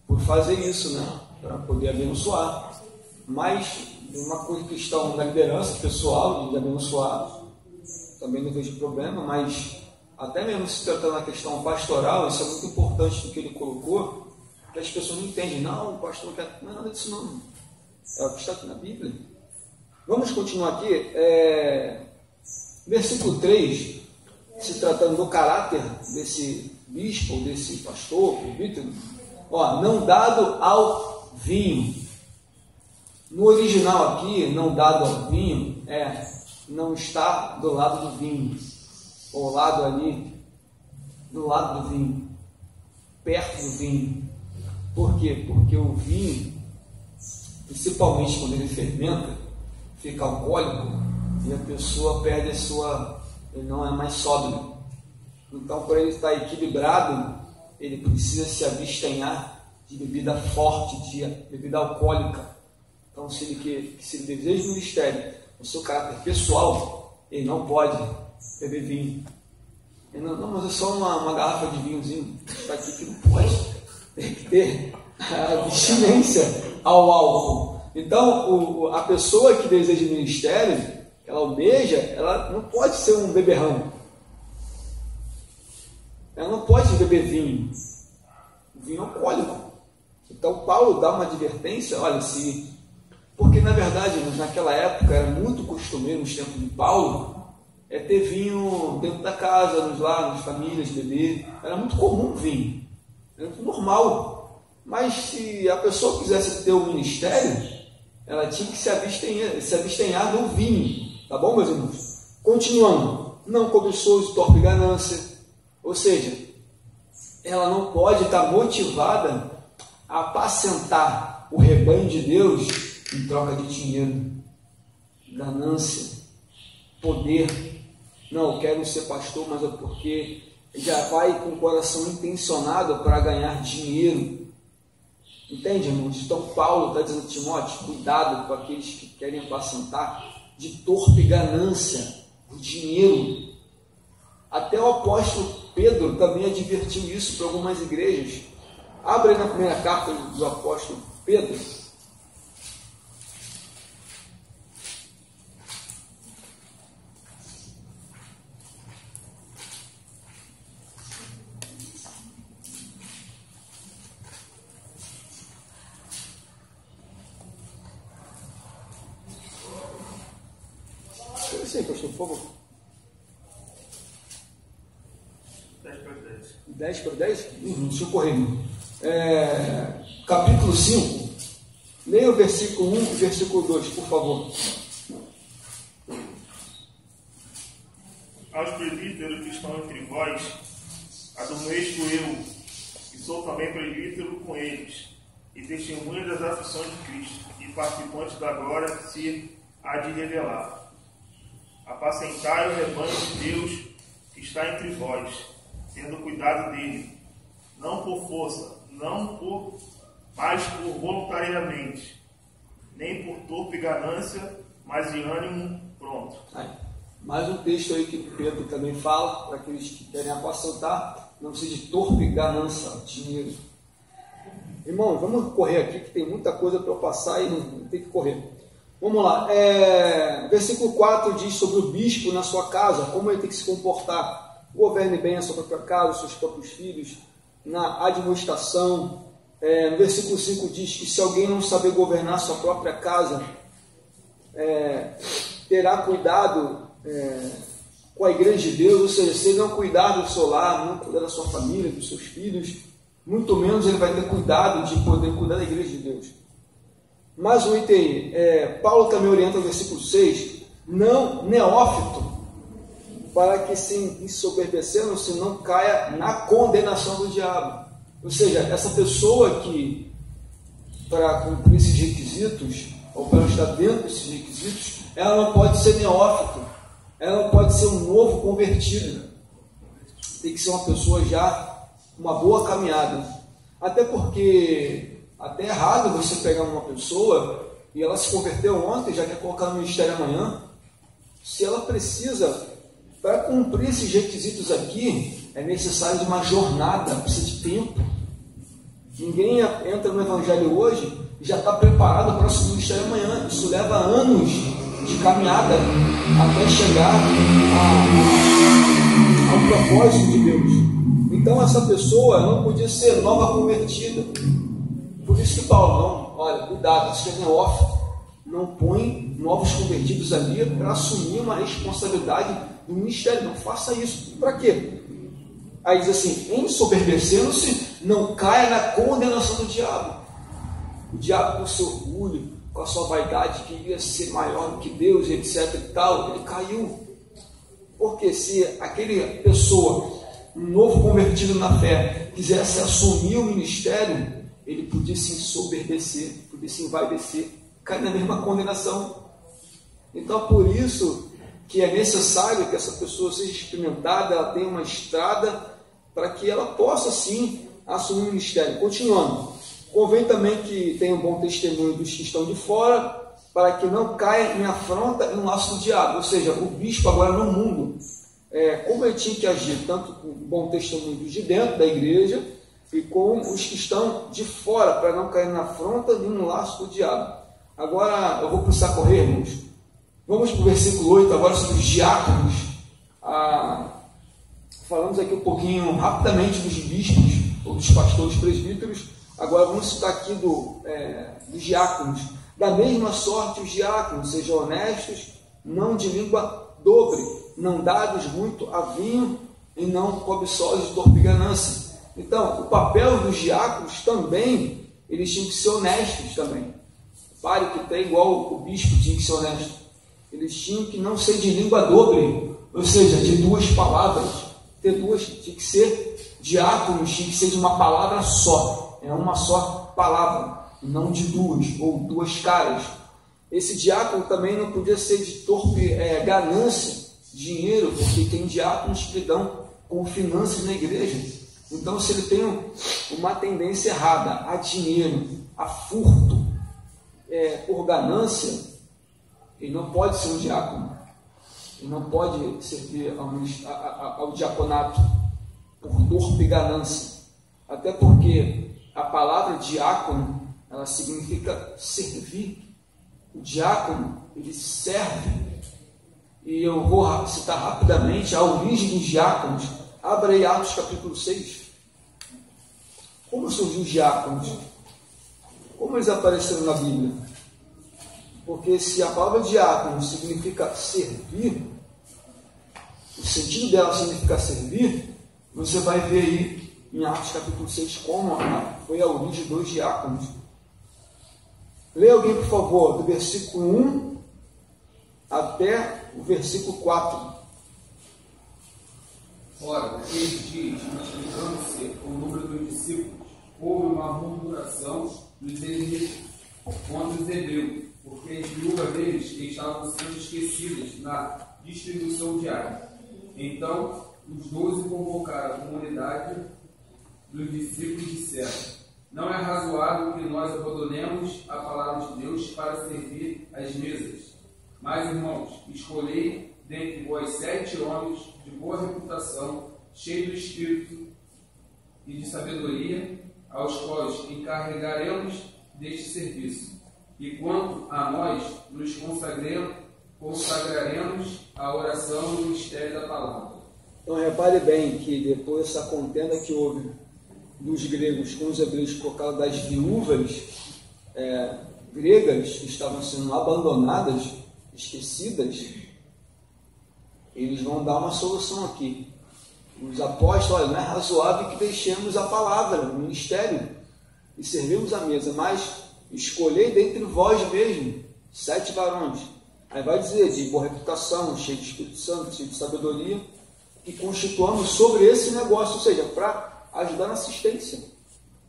[SPEAKER 1] por fazer isso, né? Para poder abençoar. Mas uma questão da liderança pessoal, de abençoar, também não vejo problema, mas até mesmo se tratando da questão pastoral, isso é muito importante do que ele colocou, que as pessoas não entendem. Não, o pastor não quer. Não é nada disso, não. É o que está aqui na Bíblia. Vamos continuar aqui. Versículo 3, se tratando do caráter desse bispo, desse pastor, presbítero, não dado ao vinho. No original aqui, não dado ao vinho, não está do lado do vinho, ou lado ali, do lado do vinho, perto do vinho. Por quê? Porque o vinho, principalmente quando ele fermenta, fica alcoólico e a pessoa perde ele não é mais sóbrio. Então, para ele estar equilibrado, ele precisa se abstenhar de bebida forte, de bebida alcoólica. Então, se ele deseja o ministério, o seu caráter pessoal, ele não pode beber vinho. Não, mas é só uma garrafa de vinhozinho, está aqui que não pode. Tem que ter abstinência ao álcool. Então, a pessoa que deseja ministério, ela almeja, ela não pode ser um beberrão. Ela não pode beber vinho. Vinho alcoólico. Então, Paulo dá uma advertência, olha, porque na verdade, naquela época, era muito costumeiro, nos tempos de Paulo, ter vinho dentro da casa, nos lares, nas famílias, beber. Era muito comum vinho. Era muito normal. Mas se a pessoa quisesse ter um ministério, ela tinha que se abstenhar do vinho. Tá bom, meus irmãos? Continuando. Não cobiçoso, torpe ganância. Ou seja, ela não pode estar motivada a apacentar o rebanho de Deus em troca de dinheiro, ganância, poder. Não, eu quero ser pastor, mas é porque já vai com o coração intencionado para ganhar dinheiro. Entende, irmãos? Então Paulo está dizendo a Timóteo, cuidado com aqueles que querem apacentar de torpe ganância, o dinheiro. Até o apóstolo Pedro também advertiu isso para algumas igrejas. Abre aí na primeira carta do apóstolo Pedro. isso aí, pastor, por favor.
[SPEAKER 5] 10 para 10.
[SPEAKER 1] 10 para 10? Deixa eu correr. Capítulo 5. Leia o versículo 1 e o versículo 2, por favor.
[SPEAKER 5] Aos presbíteros que estão entre vós, admoesto eu, que sou também presbítero com eles, e testemunha das aflições de Cristo, e participante da glória que se há de revelar. Apacentai o rebanho de Deus que está entre vós, tendo cuidado dele, não por força, mas por voluntariamente, nem por torpe ganância, mas de ânimo pronto.
[SPEAKER 1] Mais um texto aí que Pedro também fala, para aqueles que querem apacentar, não precisa de torpe ganância, dinheiro. Irmão, vamos correr aqui, que tem muita coisa para eu passar e não tem que correr. Vamos lá. Versículo 4 diz sobre o bispo na sua casa, como ele tem que se comportar. Governe bem a sua própria casa, os seus próprios filhos, na admoestação. No versículo 5 diz que se alguém não saber governar a sua própria casa, terá cuidado com a igreja de Deus, ou seja, se ele não cuidar do seu lar, não cuidar da sua família, dos seus filhos, muito menos ele vai ter cuidado de poder cuidar da igreja de Deus. Mais um item aí, Paulo também orienta no versículo 6, não neófito, para que se ensoberbecendo-se não caia na condenação do diabo. Ou seja, essa pessoa que, para cumprir esses requisitos, ou para estar dentro desses requisitos, ela não pode ser neófito, ela não pode ser um novo convertido, tem que ser uma pessoa já com uma boa caminhada, até porque até é errado você pegar uma pessoa e ela se converteu ontem, já quer colocar no ministério amanhã. Se ela precisa, para cumprir esses requisitos aqui, é necessário de uma jornada, precisa de tempo. Ninguém entra no evangelho hoje e já está preparado para o ministério amanhã. Isso leva anos de caminhada até chegar ao propósito de Deus. Então essa pessoa não podia ser nova convertida. Por isso que Paulo, não, olha, cuidado, isso é neófito, não põe novos convertidos ali para assumir uma responsabilidade do ministério, não faça isso. Para quê? Aí diz assim, ensoberbecendo-se, não caia na condenação do diabo. O diabo, com o seu orgulho, com a sua vaidade, queria ser maior do que Deus, etc e tal, ele caiu. Porque se aquela pessoa, um novo convertido na fé, quisesse assumir o ministério, ele podia se ensoberbecer, podia se envaidecer, cair na mesma condenação. Então, por isso que é necessário que essa pessoa seja experimentada, ela tenha uma estrada para que ela possa, sim, assumir o ministério. Continuando, convém também que tenha um bom testemunho dos que estão de fora, para que não caia em afronta e no laço do diabo. Ou seja, o bispo agora no mundo, como ele tinha que agir, tanto com bom testemunho dos de dentro da igreja, e com os que estão de fora, para não cair na afronta e no laço do diabo. Agora, eu vou precisar correr, irmãos. Vamos para o versículo 8, agora sobre os diáconos. Falamos aqui um pouquinho, rapidamente, dos bispos, ou dos pastores presbíteros. Agora vamos citar aqui dos diáconos. Da mesma sorte, os diáconos sejam honestos, não de língua dobre, não dados muito a vinho e não cobiçosos de torpe ganância. Então, o papel dos diáconos também, eles tinham que ser honestos também. Pare que tem igual o bispo tinha que ser honesto. Eles tinham que não ser de língua dobre, ou seja, de duas palavras. Tinha que ser diáconos, tinha que ser de uma palavra só. É uma só palavra, não de duas, ou duas caras. Esse diácono também não podia ser de torpe ganância, dinheiro, porque tem diáconos que dão com finanças na igreja. Então, se ele tem uma tendência errada a dinheiro, a furto, por ganância, ele não pode ser um diácono. Ele não pode servir ao diaconato por torpe ganância. Até porque a palavra diácono, ela significa servir. O diácono, ele serve. E eu vou citar rapidamente a origem dos diáconos. Abra aí Atos capítulo 6. Como surgiu os diáconos? Como eles apareceram na Bíblia? Porque se a palavra diácono significa servir, sentido dela significa servir, você vai ver aí em Atos capítulo 6 como foi a origem dos diáconos. Leia alguém, por favor, do versículo 1 até o versículo 4.
[SPEAKER 4] Ora, naqueles dias, multiplicando-se o número dos discípulos, houve uma murmuração dos inimigos contra os hebreus, porque as viúvas deles estavam sendo esquecidas na distribuição diária. Então, os 12 convocaram a comunidade dos discípulos e disseram: não é razoável que nós abandonemos a palavra de Deus para servir às mesas. Mas, irmãos, escolhei dentre vós 7 homens de boa reputação, cheios do Espírito e de sabedoria, aos quais encarregaremos deste serviço. E quanto a nós, nos consagraremos à oração e ao mistério da palavra.
[SPEAKER 1] Então, repare bem que depois dessa contenda que houve dos gregos com os hebreus por causa das viúvas gregas que estavam sendo abandonadas, esquecidas, eles vão dar uma solução aqui. Os apóstolos, olha, não é razoável que deixemos a palavra, o ministério, e servimos a mesa, mas escolhei dentre vós mesmo 7 varões. Aí vai dizer, de boa reputação, cheio de Espírito Santo, cheio de sabedoria, que constituamos sobre esse negócio, ou seja, para ajudar na assistência,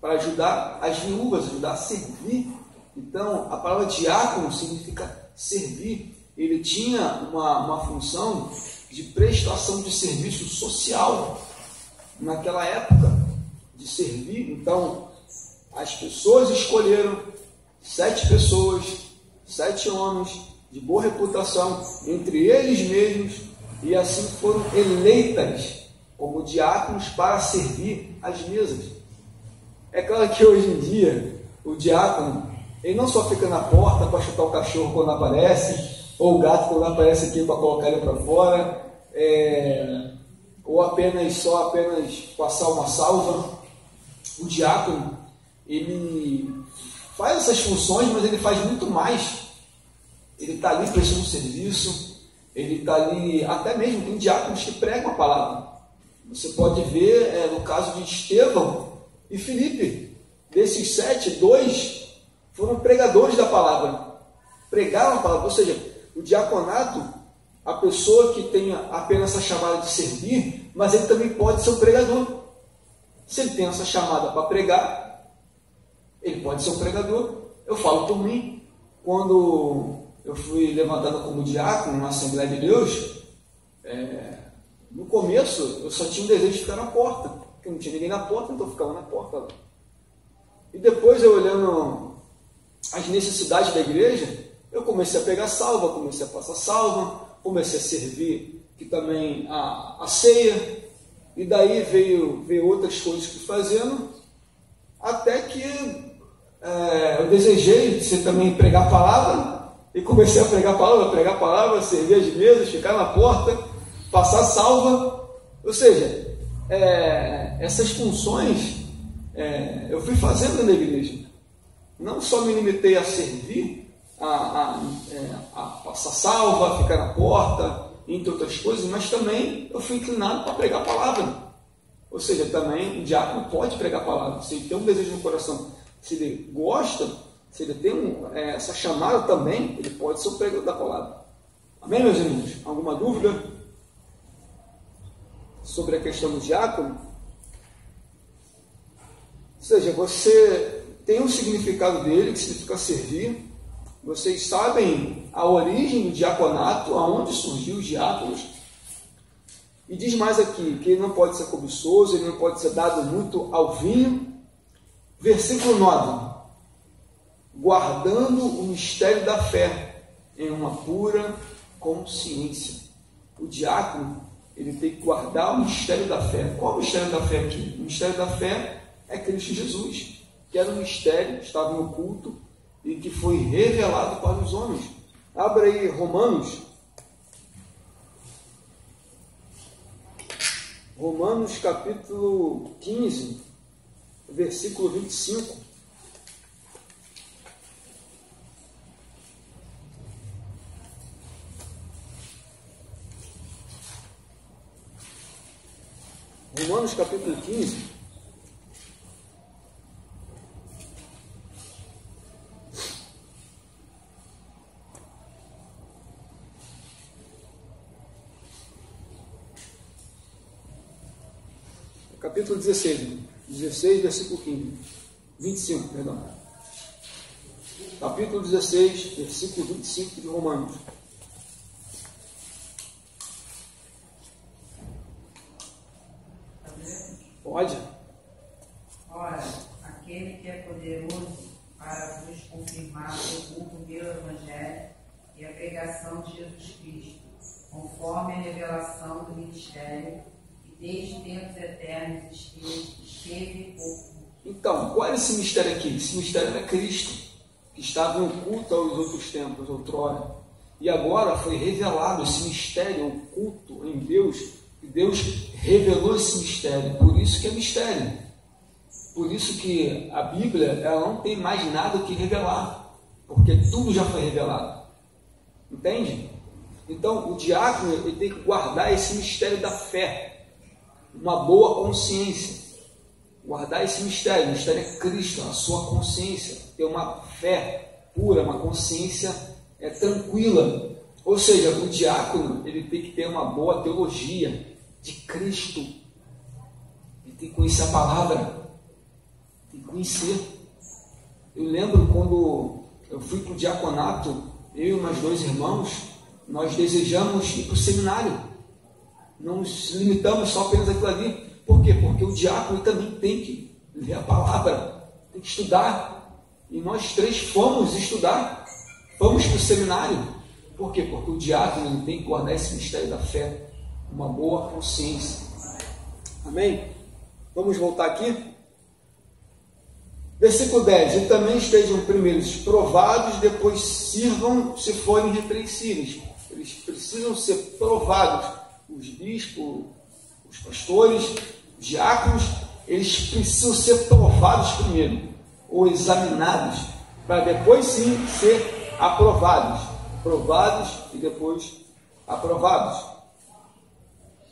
[SPEAKER 1] para ajudar as viúvas, ajudar a servir. Então, a palavra diácono significa servir. Ele tinha uma função de prestação de serviço social naquela época, de servir. Então, as pessoas escolheram 7 pessoas, 7 homens de boa reputação entre eles mesmos, e assim foram eleitas como diáconos para servir as mesas. É claro que hoje em dia o diácono, ele não só fica na porta para chutar o cachorro quando aparece, ou o gato quando aparece aqui para colocar ele para fora, ou apenas passar uma salva. O diácono, ele faz essas funções, mas ele faz muito mais. Ele está ali prestando serviço, ele está ali, até mesmo tem diáconos que pregam a palavra. Você pode ver no caso de Estevão e Filipe, desses 7, 2 foram pregadores da palavra, pregaram a palavra. Ou seja, o diaconato, a pessoa que tenha apenas essa chamada de servir, mas ele também pode ser um pregador. Se ele tem essa chamada para pregar, ele pode ser um pregador. Eu falo por mim, quando eu fui levantado como diácono na Assembleia de Deus, no começo eu só tinha um desejo de ficar na porta, porque não tinha ninguém na porta, então eu ficava na porta lá. E depois, eu olhando as necessidades da igreja, eu comecei a pegar salva, comecei a passar salva, comecei a servir que também a ceia, e daí veio outras coisas que fui fazendo, até que eu desejei ser também pregar a palavra, e comecei a pregar a palavra, servir as mesas, ficar na porta, passar salva. Ou seja, essas funções eu fui fazendo na igreja. Não só me limitei a servir, a passar salva, a ficar na porta, entre outras coisas, mas também eu fui inclinado para pregar a palavra. Ou seja, também o diácono pode pregar a palavra. Se ele tem um desejo no coração, se ele gosta, se ele tem essa chamada também, ele pode ser o pregador da palavra. Amém, meus irmãos? Alguma dúvida sobre a questão do diácono? Ou seja, você tem um significado dele, que significa servir. Vocês sabem a origem do diaconato, aonde surgiu os diáconos. E diz mais aqui, que ele não pode ser cobiçoso, ele não pode ser dado muito ao vinho. Versículo 9. Guardando o mistério da fé em uma pura consciência. O diácono, ele tem que guardar o mistério da fé. Qual é o mistério da fé aqui? O mistério da fé é Cristo Jesus, que era um mistério, estava no culto e que foi revelado para os homens. Abra aí Romanos. Romanos capítulo 15, versículo 25. Romanos capítulo 15. Capítulo 16, 16, versículo 15. 25, perdão. Capítulo 16, versículo 25 de Romanos. Pode.
[SPEAKER 6] Ora, aquele que é poderoso para vos confirmar segundo o meu evangelho e a pregação de Jesus Cristo, conforme a revelação do ministério que desde tempos eternos esteve oculto.
[SPEAKER 1] Então, qual era esse mistério aqui? Esse mistério era Cristo, que estava oculto aos outros tempos, outrora. E agora foi revelado esse mistério oculto em Deus, e Deus revelou esse mistério. Por isso que é mistério. Por isso que a Bíblia ela não tem mais nada que revelar, porque tudo já foi revelado. Entende? Então, o diácono ele tem que guardar esse mistério da fé, uma boa consciência. Guardar esse mistério. O mistério é Cristo, a sua consciência. Ter uma fé pura, uma consciência tranquila. Ou seja, o diácono ele tem que ter uma boa teologia de Cristo. Ele tem que conhecer a palavra. Tem que conhecer. Eu lembro quando eu fui para o diaconato, eu e mais 2 irmãos, nós desejamos ir para o seminário. Não nos limitamos só apenas aquilo ali. Por quê? Porque o diácono também tem que ler a palavra, tem que estudar. E nós 3 fomos estudar, fomos para o seminário. Por quê? Porque o diácono ele tem que guardar esse mistério da fé, uma boa consciência. Amém? Vamos voltar aqui. Versículo 10. E também estejam primeiros provados, depois sirvam se forem repreensíveis. Eles precisam ser provados. Os bispos, os pastores, os diáconos, eles precisam ser provados primeiro, ou examinados, para depois sim ser aprovados. Provados e depois aprovados.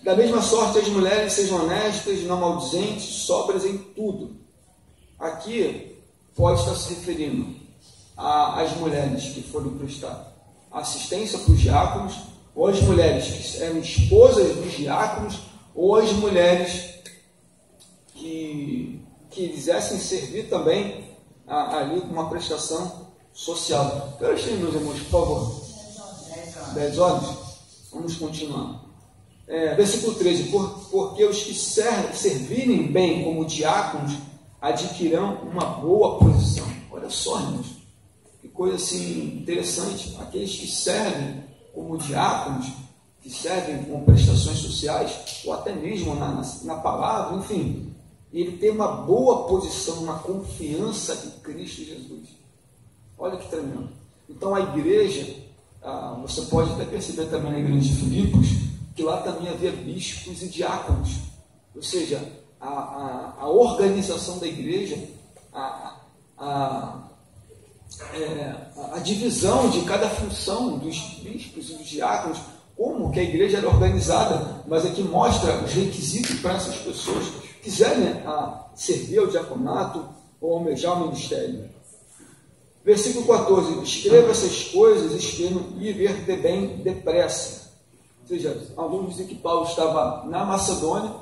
[SPEAKER 1] Da mesma sorte, as mulheres sejam honestas, não maldizentes, sóbrias em tudo. Aqui pode estar se referindo às mulheres que foram prestar assistência para os diáconos, ou as mulheres que eram esposas dos diáconos, ou as mulheres que quisessem servir também ali com uma prestação social. Que horas tem, meus irmãos, por favor? 10 horas? Vamos continuar. Versículo 13. Porque os que servirem bem como diáconos adquirirão uma boa posição. Olha só, irmãos, que coisa assim interessante. Aqueles que servem como diáconos, que servem com prestações sociais, ou até mesmo na palavra, enfim, ele tem uma boa posição, uma confiança em Cristo Jesus. Olha que tremendo. Então a igreja, você pode até perceber também na igreja de Filipos, que lá também havia bispos e diáconos. Ou seja, a organização da igreja, a divisão de cada função dos bispos e dos diáconos, como que a igreja era organizada, mas aqui mostra os requisitos para essas pessoas que quiserem servir ao diaconato ou almejar o ministério. Versículo 14. Escreva essas coisas, espero ir ver de bem depressa. Ou seja, alguns dizem que Paulo estava na Macedônia,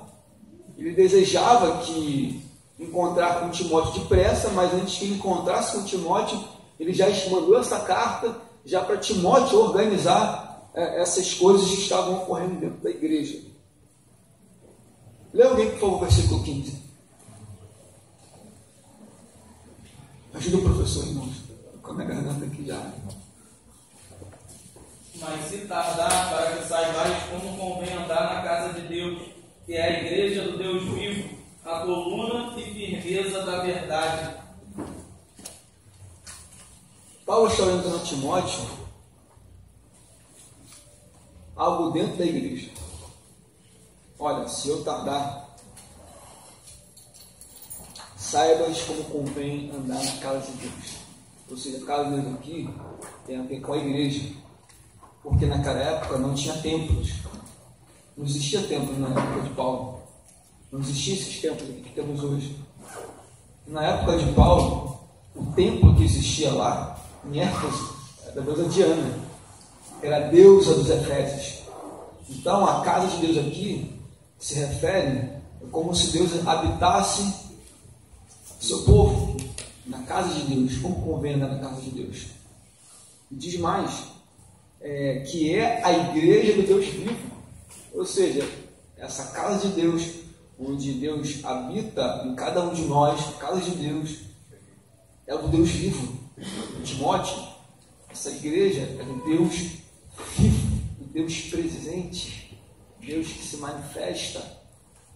[SPEAKER 1] ele desejava que encontrar com Timóteo depressa, mas antes que ele encontrasse com Timóteo, ele já mandou essa carta já para Timóteo organizar essas coisas que estavam ocorrendo dentro da igreja. Lê alguém, por favor, versículo 15. Ajuda o professor, irmãos. Com a minha garganta aqui já.
[SPEAKER 2] Mas se tardar, para que saibais como convém andar na casa de Deus, que é a igreja do Deus vivo, a coluna e firmeza da verdade.
[SPEAKER 1] Paulo está orientando a Timóteo algo dentro da igreja. Olha, se eu tardar, saibas como convém andar na casa de Deus. Ou seja, a casa de Deus aqui tem a ver com a igreja. Porque naquela época não tinha templos. Não existia templo na época de Paulo. Não existia esses templos que temos hoje. Na época de Paulo, o templo que existia lá, em Éfeso, era da deusa Diana, era a deusa dos Efésios. Então, a casa de Deus aqui se refere como se Deus habitasse seu povo, na casa de Deus, como convém andar na casa de Deus. E diz mais, que é a igreja do Deus vivo, ou seja, essa casa de Deus, onde Deus habita em cada um de nós, a casa de Deus, é o do Deus vivo. Timóteo, essa igreja é do Deus vivo, do Deus presente, Deus que se manifesta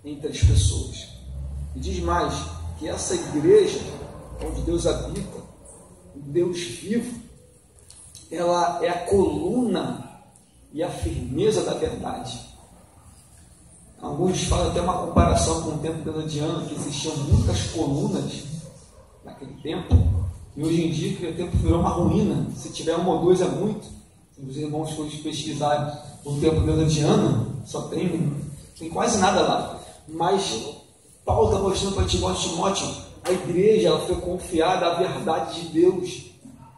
[SPEAKER 1] entre as pessoas. E diz mais, que essa igreja, onde Deus habita, o Deus vivo, ela é a coluna e a firmeza da verdade. Alguns falam até uma comparação com o tempo canadiano, que existiam muitas colunas naquele tempo, e hoje em dia aquele tempo virou uma ruína. Se tiver uma ou duas é muito. Os irmãos que pesquisarem o tempo canadiano, só tem quase nada lá. Mas Paulo está mostrando para Timóteo, a igreja ela foi confiada à verdade de Deus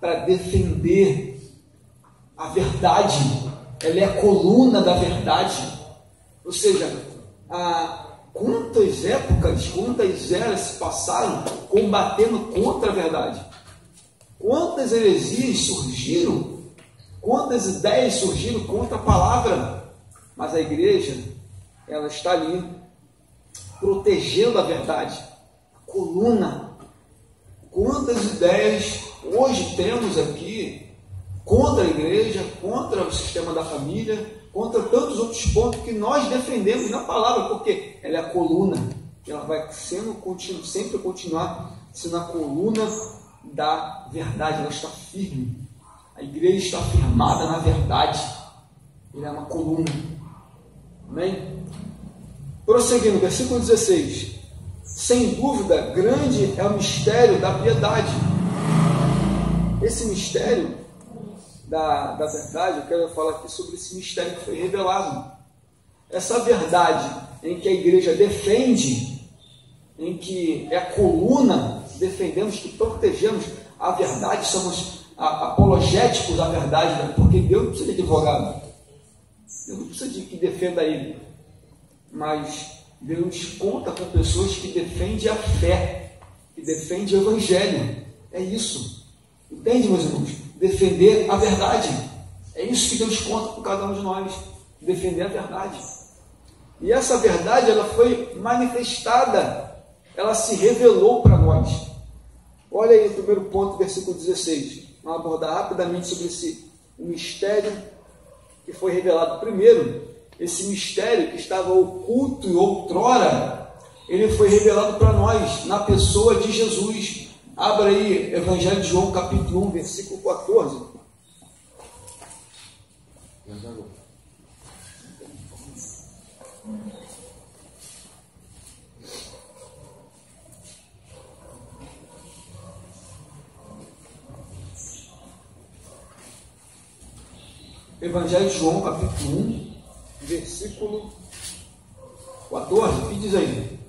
[SPEAKER 1] para defender a verdade. Ela é a coluna da verdade. Ou seja, quantas épocas, quantas eras se passaram combatendo contra a verdade? Quantas heresias surgiram? Quantas ideias surgiram contra a palavra? Mas a igreja, ela está ali protegendo a verdade, a coluna. Quantas ideias hoje temos aqui contra a igreja, contra o sistema da família, contra tantos outros pontos que nós defendemos na palavra, porque ela é a coluna, ela vai sempre continuar sendo a coluna da verdade, ela está firme. A igreja está firmada na verdade, ela é uma coluna. Amém? Prosseguindo, versículo 16. Sem dúvida, grande é o mistério da piedade. Esse mistério da verdade, eu quero falar aqui sobre esse mistério que foi revelado. Essa verdade em que a igreja defende, em que é a coluna, defendemos, que protegemos a verdade, somos apologéticos da verdade, porque Deus não precisa de advogado, Deus não precisa de que defenda ele, mas Deus conta com pessoas que defendem a fé, que defendem o evangelho. É isso, entende, meus irmãos? Defender a verdade, é isso que Deus conta com cada um de nós, defender a verdade. E essa verdade, ela foi manifestada, ela se revelou para nós. Olha aí o primeiro ponto, versículo 16. Vamos abordar rapidamente sobre esse mistério que foi revelado. Primeiro, esse mistério que estava oculto e outrora, ele foi revelado para nós na pessoa de Jesus. Abra aí Evangelho de João, capítulo 1, versículo 14. Evangelho de João, capítulo 1, versículo 14. O que diz aí?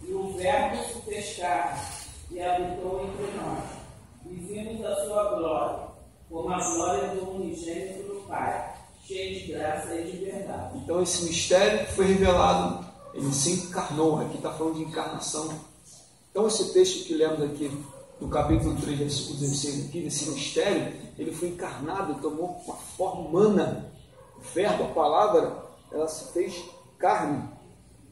[SPEAKER 2] E o Verbo se fez carne e habitou entre nós, e vimos a sua glória, como a glória do unigênito do Pai, cheio de graça e de verdade.
[SPEAKER 1] Então esse mistério que foi revelado, ele se encarnou. Aqui está falando de encarnação. Então esse texto que lemos aqui, no capítulo 3, versículo 16, aqui, desse mistério, ele foi encarnado, tomou uma forma humana. O verbo, a palavra, ela se fez carne.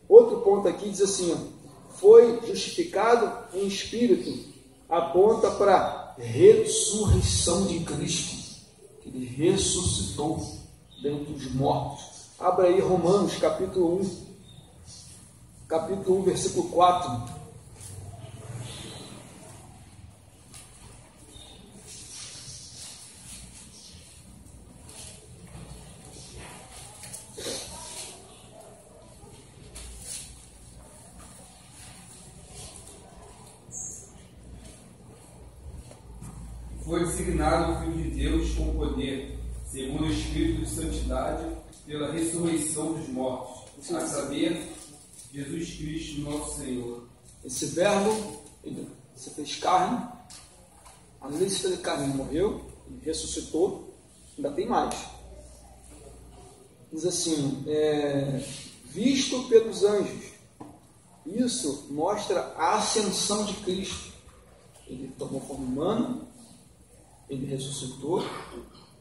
[SPEAKER 1] Outro ponto aqui diz assim, foi justificado em espírito, aponta para a ressurreição de Cristo. Ele ressuscitou dentre os mortos. Abra aí Romanos, capítulo 1, versículo 4.
[SPEAKER 4] Foi designado o Filho de Deus com poder, segundo o Espírito de Santidade, pela ressurreição dos mortos, a saber, Jesus Cristo, nosso Senhor.
[SPEAKER 1] Esse verbo, ele se fez carne, além de se fazer carne, ele morreu, ele ressuscitou, ainda tem mais. Diz assim, visto pelos anjos. Isso mostra a ascensão de Cristo. Ele tomou forma humana, ele ressuscitou,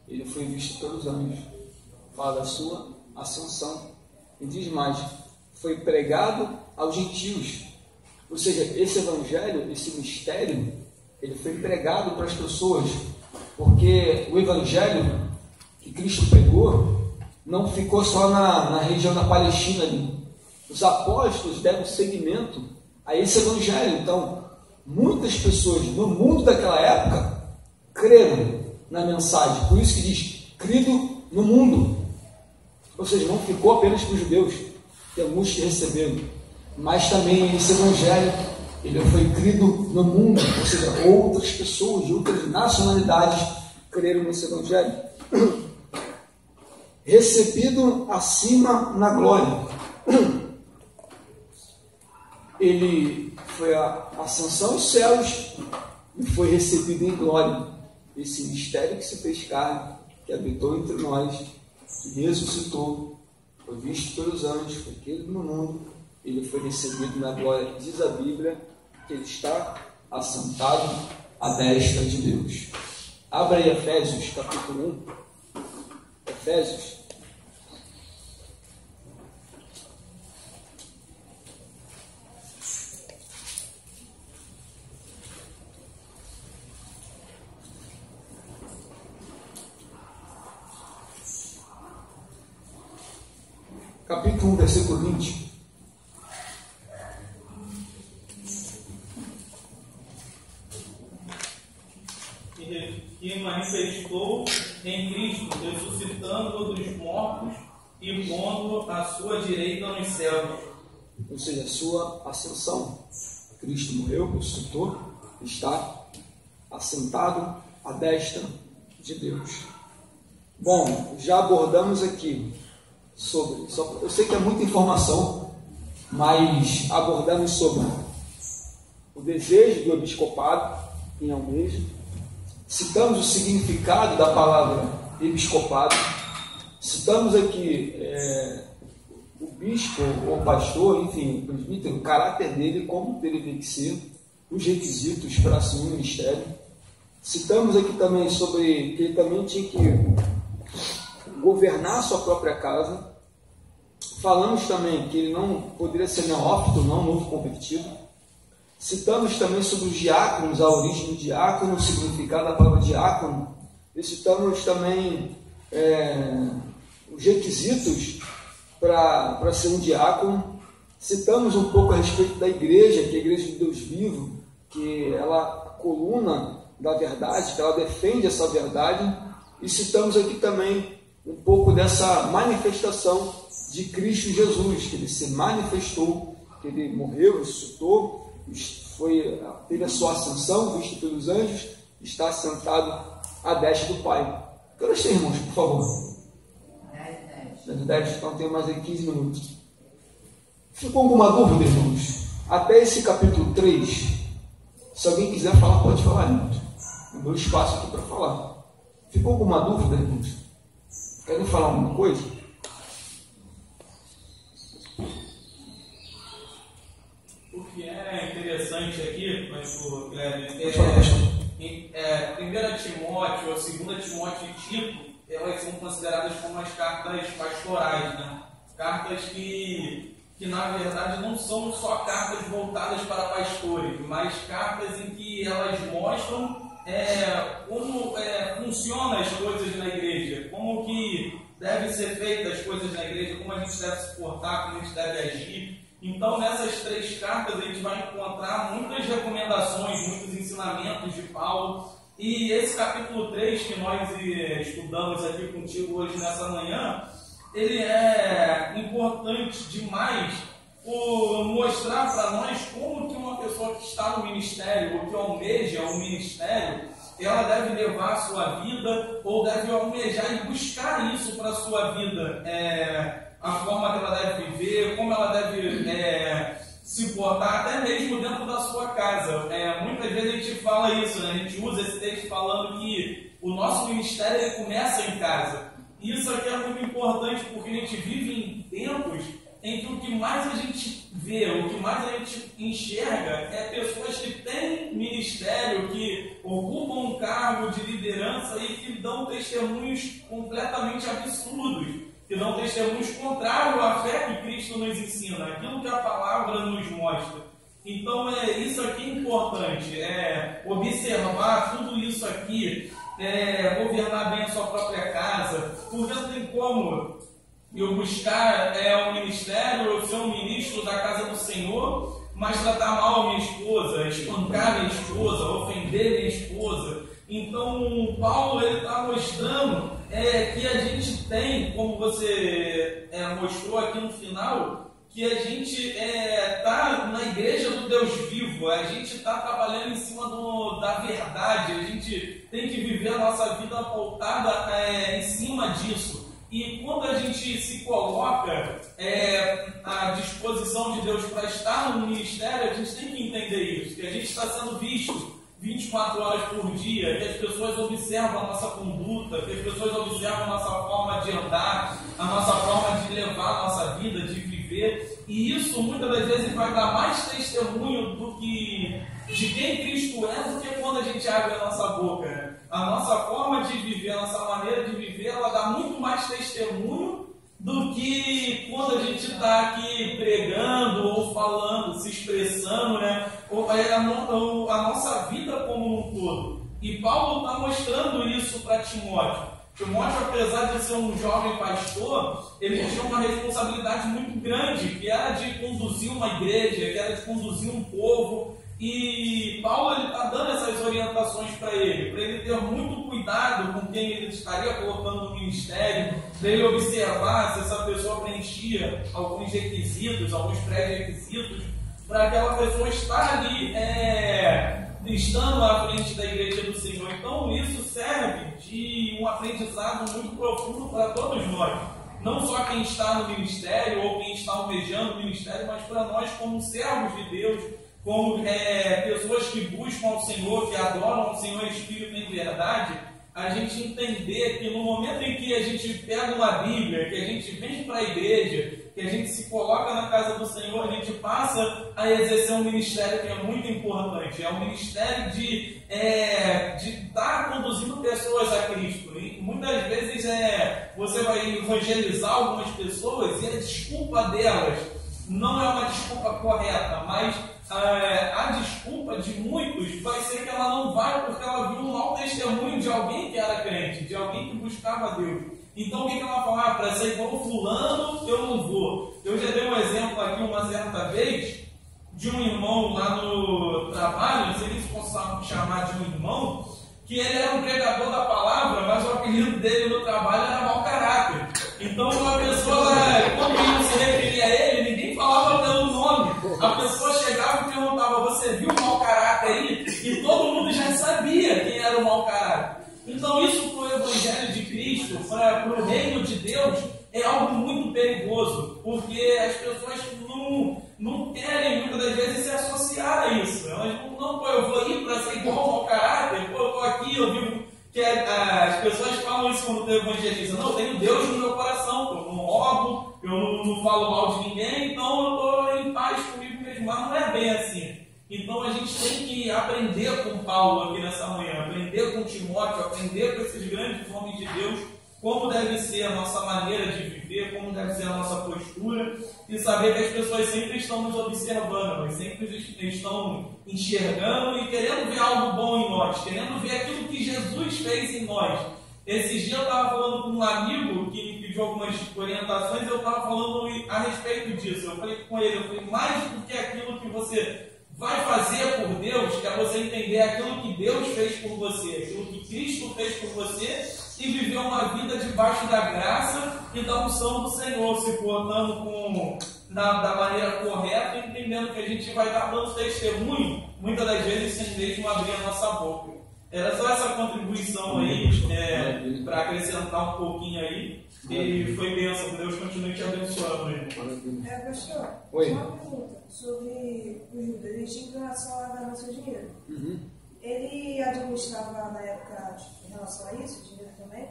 [SPEAKER 1] ele foi visto pelos anjos. Fala da sua ascensão. E diz mais, foi pregado aos gentios. Ou seja, esse evangelho, esse mistério, ele foi pregado para as pessoas, porque o evangelho que Cristo pregou não ficou só na região da Palestina ali. Os apóstolos deram seguimento a esse evangelho. Então, muitas pessoas no mundo daquela época creram na mensagem. Por isso que diz, crido no mundo. Ou seja, não ficou apenas para os judeus, que alguns que receberam, mas também esse evangelho, ele foi crido no mundo. Ou seja, outras pessoas de outras nacionalidades creram nesse evangelho. Recebido acima na glória. Ele foi a ascensão aos céus e foi recebido em glória. Esse mistério que se fez carne, que habitou entre nós, que ressuscitou, foi visto pelos anjos, foi querido no mundo, ele foi recebido na glória. Diz a Bíblia que ele está assentado à destra de Deus. Abra aí Efésios capítulo 1. Efésios. Capítulo 1, versículo 20.
[SPEAKER 7] Que manifestou em Cristo, ressuscitando-o dos mortos e pondo a sua direita nos céus.
[SPEAKER 1] Ou seja, a sua ascensão. Cristo morreu, ressuscitou, está assentado à destra de Deus. Bom, já abordamos aqui sobre, eu sei que é muita informação, mas abordamos sobre o desejo do episcopado em Almeida, citamos o significado da palavra episcopado, citamos aqui o bispo ou pastor, enfim, o presbítero, o caráter dele, como deveria que ser, os requisitos para assumir o ministério. Citamos aqui também sobre que ele também tinha que governar a sua própria casa. Falamos também que ele não poderia ser neófito, não novo convertido. Citamos também sobre os diáconos, a origem do diácono, o significado da palavra diácono. E citamos também os requisitos para ser um diácono. Citamos um pouco a respeito da igreja, que é a igreja de Deus vivo, que ela é a coluna da verdade, que ela defende essa verdade. E citamos aqui também um pouco dessa manifestação de Cristo Jesus, que ele se manifestou, que ele morreu, ressuscitou, teve a sua ascensão, visto pelos anjos, está sentado à destra do Pai. Que horas tem, irmãos, por favor? 10, então tem mais aí 15 minutos. Ficou alguma dúvida, irmãos? Até esse capítulo 3, se alguém quiser falar, pode falar, irmãos. Eu dou espaço aqui para falar. Ficou alguma dúvida, irmãos? Querem falar alguma coisa?
[SPEAKER 7] O que é interessante aqui, pastor Kleber, 1 Timóteo, 2 Timóteo e Tito, elas são consideradas como as cartas pastorais, né? Cartas que na verdade não são só cartas voltadas para pastores, mas cartas em que elas mostram como funcionam as coisas na igreja, como que devem ser feitas as coisas na igreja, como a gente deve se portar, como a gente deve agir. Então, nessas 3 cartas, a gente vai encontrar muitas recomendações, muitos ensinamentos de Paulo. E esse capítulo 3 que nós estudamos aqui contigo hoje nessa manhã, ele é importante demais por mostrar para nós como que uma pessoa que está no ministério, ou que almeja um ministério, ela deve levar a sua vida, ou deve almejar e buscar isso para a sua vida a forma que ela deve viver, como ela deve se portar, até mesmo dentro da sua casa. Muitas vezes a gente fala isso, né? A gente usa esse texto falando que o nosso ministério ele começa em casa. Isso aqui é muito importante porque a gente vive em tempos em que o que mais a gente vê, o que mais a gente enxerga é pessoas que têm ministério, que ocupam um cargo de liderança e que dão testemunhos completamente absurdos, que dão testemunhos contrários à fé que Cristo nos ensina, aquilo que a palavra nos mostra. Então, isso aqui é importante, observar tudo isso aqui, governar bem a sua própria casa, porque não tem como eu buscar um ministério, eu ser um ministro da casa do Senhor, mas tratar mal a minha esposa, espancar minha esposa, ofender minha esposa. Então, Paulo está mostrando que a gente tem, como você mostrou aqui no final, que a gente está na igreja do Deus vivo, a gente está trabalhando em cima da verdade, a gente tem que viver a nossa vida pautada em cima disso. E quando a gente se coloca à disposição de Deus para estar no ministério, a gente tem que entender isso, que a gente está sendo visto 24 horas por dia, que as pessoas observam a nossa conduta, que as pessoas observam a nossa forma de andar, a nossa forma de levar a nossa vida, de viver. E isso muitas das vezes vai dar mais testemunho de quem Cristo é do que quando a gente abre a nossa boca. A nossa forma de viver, a nossa maneira de viver, ela dá muito mais testemunho do que quando a gente está aqui pregando ou falando, se expressando, né? A nossa vida como um todo. E Paulo está mostrando isso para Timóteo. Timóteo, apesar de ser um jovem pastor, ele tinha uma responsabilidade muito grande, que era de conduzir uma igreja, que era de conduzir um povo. E Paulo está dando essas orientações para ele ter muito cuidado com quem ele estaria colocando no ministério, para ele observar se essa pessoa preenchia alguns requisitos, alguns pré-requisitos, para aquela pessoa estar ali estando à frente da igreja do Senhor. Então isso serve de um aprendizado muito profundo para todos nós. Não só quem está no ministério ou quem está almejando o ministério, mas para nós como servos de Deus, como pessoas que buscam ao Senhor, que adoram ao Senhor em espírito e em verdade, a gente entender que no momento em que a gente pega uma Bíblia, que a gente vem para a igreja, que a gente se coloca na casa do Senhor, a gente passa a exercer um ministério que é muito importante. É um ministério de estar conduzindo pessoas a Cristo. E muitas vezes você vai evangelizar algumas pessoas e a desculpa delas não é uma desculpa correta, mas a desculpa de muitos vai ser que ela não vai porque ela viu um mau testemunho de alguém que era crente, de alguém que buscava Deus. Então o que ela vai falar? Para ser igual fulano, eu não vou. Eu já dei um exemplo aqui uma certa vez de um irmão lá no trabalho, não sei se posso chamar de um irmão, que ele era um pregador da palavra, mas o apelido dele no trabalho era mau caráter. Então uma pessoa, quando ia se referir a ele, ninguém falava pelo nome. A pessoa chegava e perguntava, você viu o mau caráter aí? E todo mundo já sabia quem era o mau caráter. Então isso para o Evangelho de Cristo, para o reino de Deus, é algo muito perigoso, porque as pessoas não querem muitas das vezes se associar a isso. Elas não, eu vou ir para ser igual ao mau caráter, eu estou aqui, eu vivo. Que as pessoas falam isso quando evangelizam. Não, eu tenho Deus no meu coração, eu não roubo, eu não falo mal de ninguém, então eu estou em paz comigo mesmo. Mas não é bem assim. Então a gente tem que aprender com Paulo aqui nessa manhã, aprender com Timóteo, aprender com esses grandes homens de Deus, como deve ser a nossa maneira de viver, como deve ser a nossa postura, e saber que as pessoas sempre estão nos observando, elas sempre estão enxergando e querendo ver algo bom em nós, querendo ver aquilo que Jesus fez em nós. Esses dias eu estava falando com um amigo que me pediu algumas orientações, eu estava falando a respeito disso. Eu falei com ele, mais do que aquilo que você vai fazer por Deus, que é você entender aquilo que Deus fez por você, aquilo que Cristo fez por você, e viver uma vida debaixo da graça e da unção do Senhor, se portando da maneira correta, entendendo que a gente vai estar dando testemunho, muitas das vezes sem mesmo abrir a nossa boca. Era só essa contribuição aí, para acrescentar um pouquinho aí. E foi bênção, Deus continue te abençoando aí.
[SPEAKER 3] Pastor,
[SPEAKER 1] Oi.
[SPEAKER 3] uma pergunta sobre o Judas. Ele tinha em relação a ganhar seu dinheiro. Ele administrava na época em relação a isso, dinheiro também?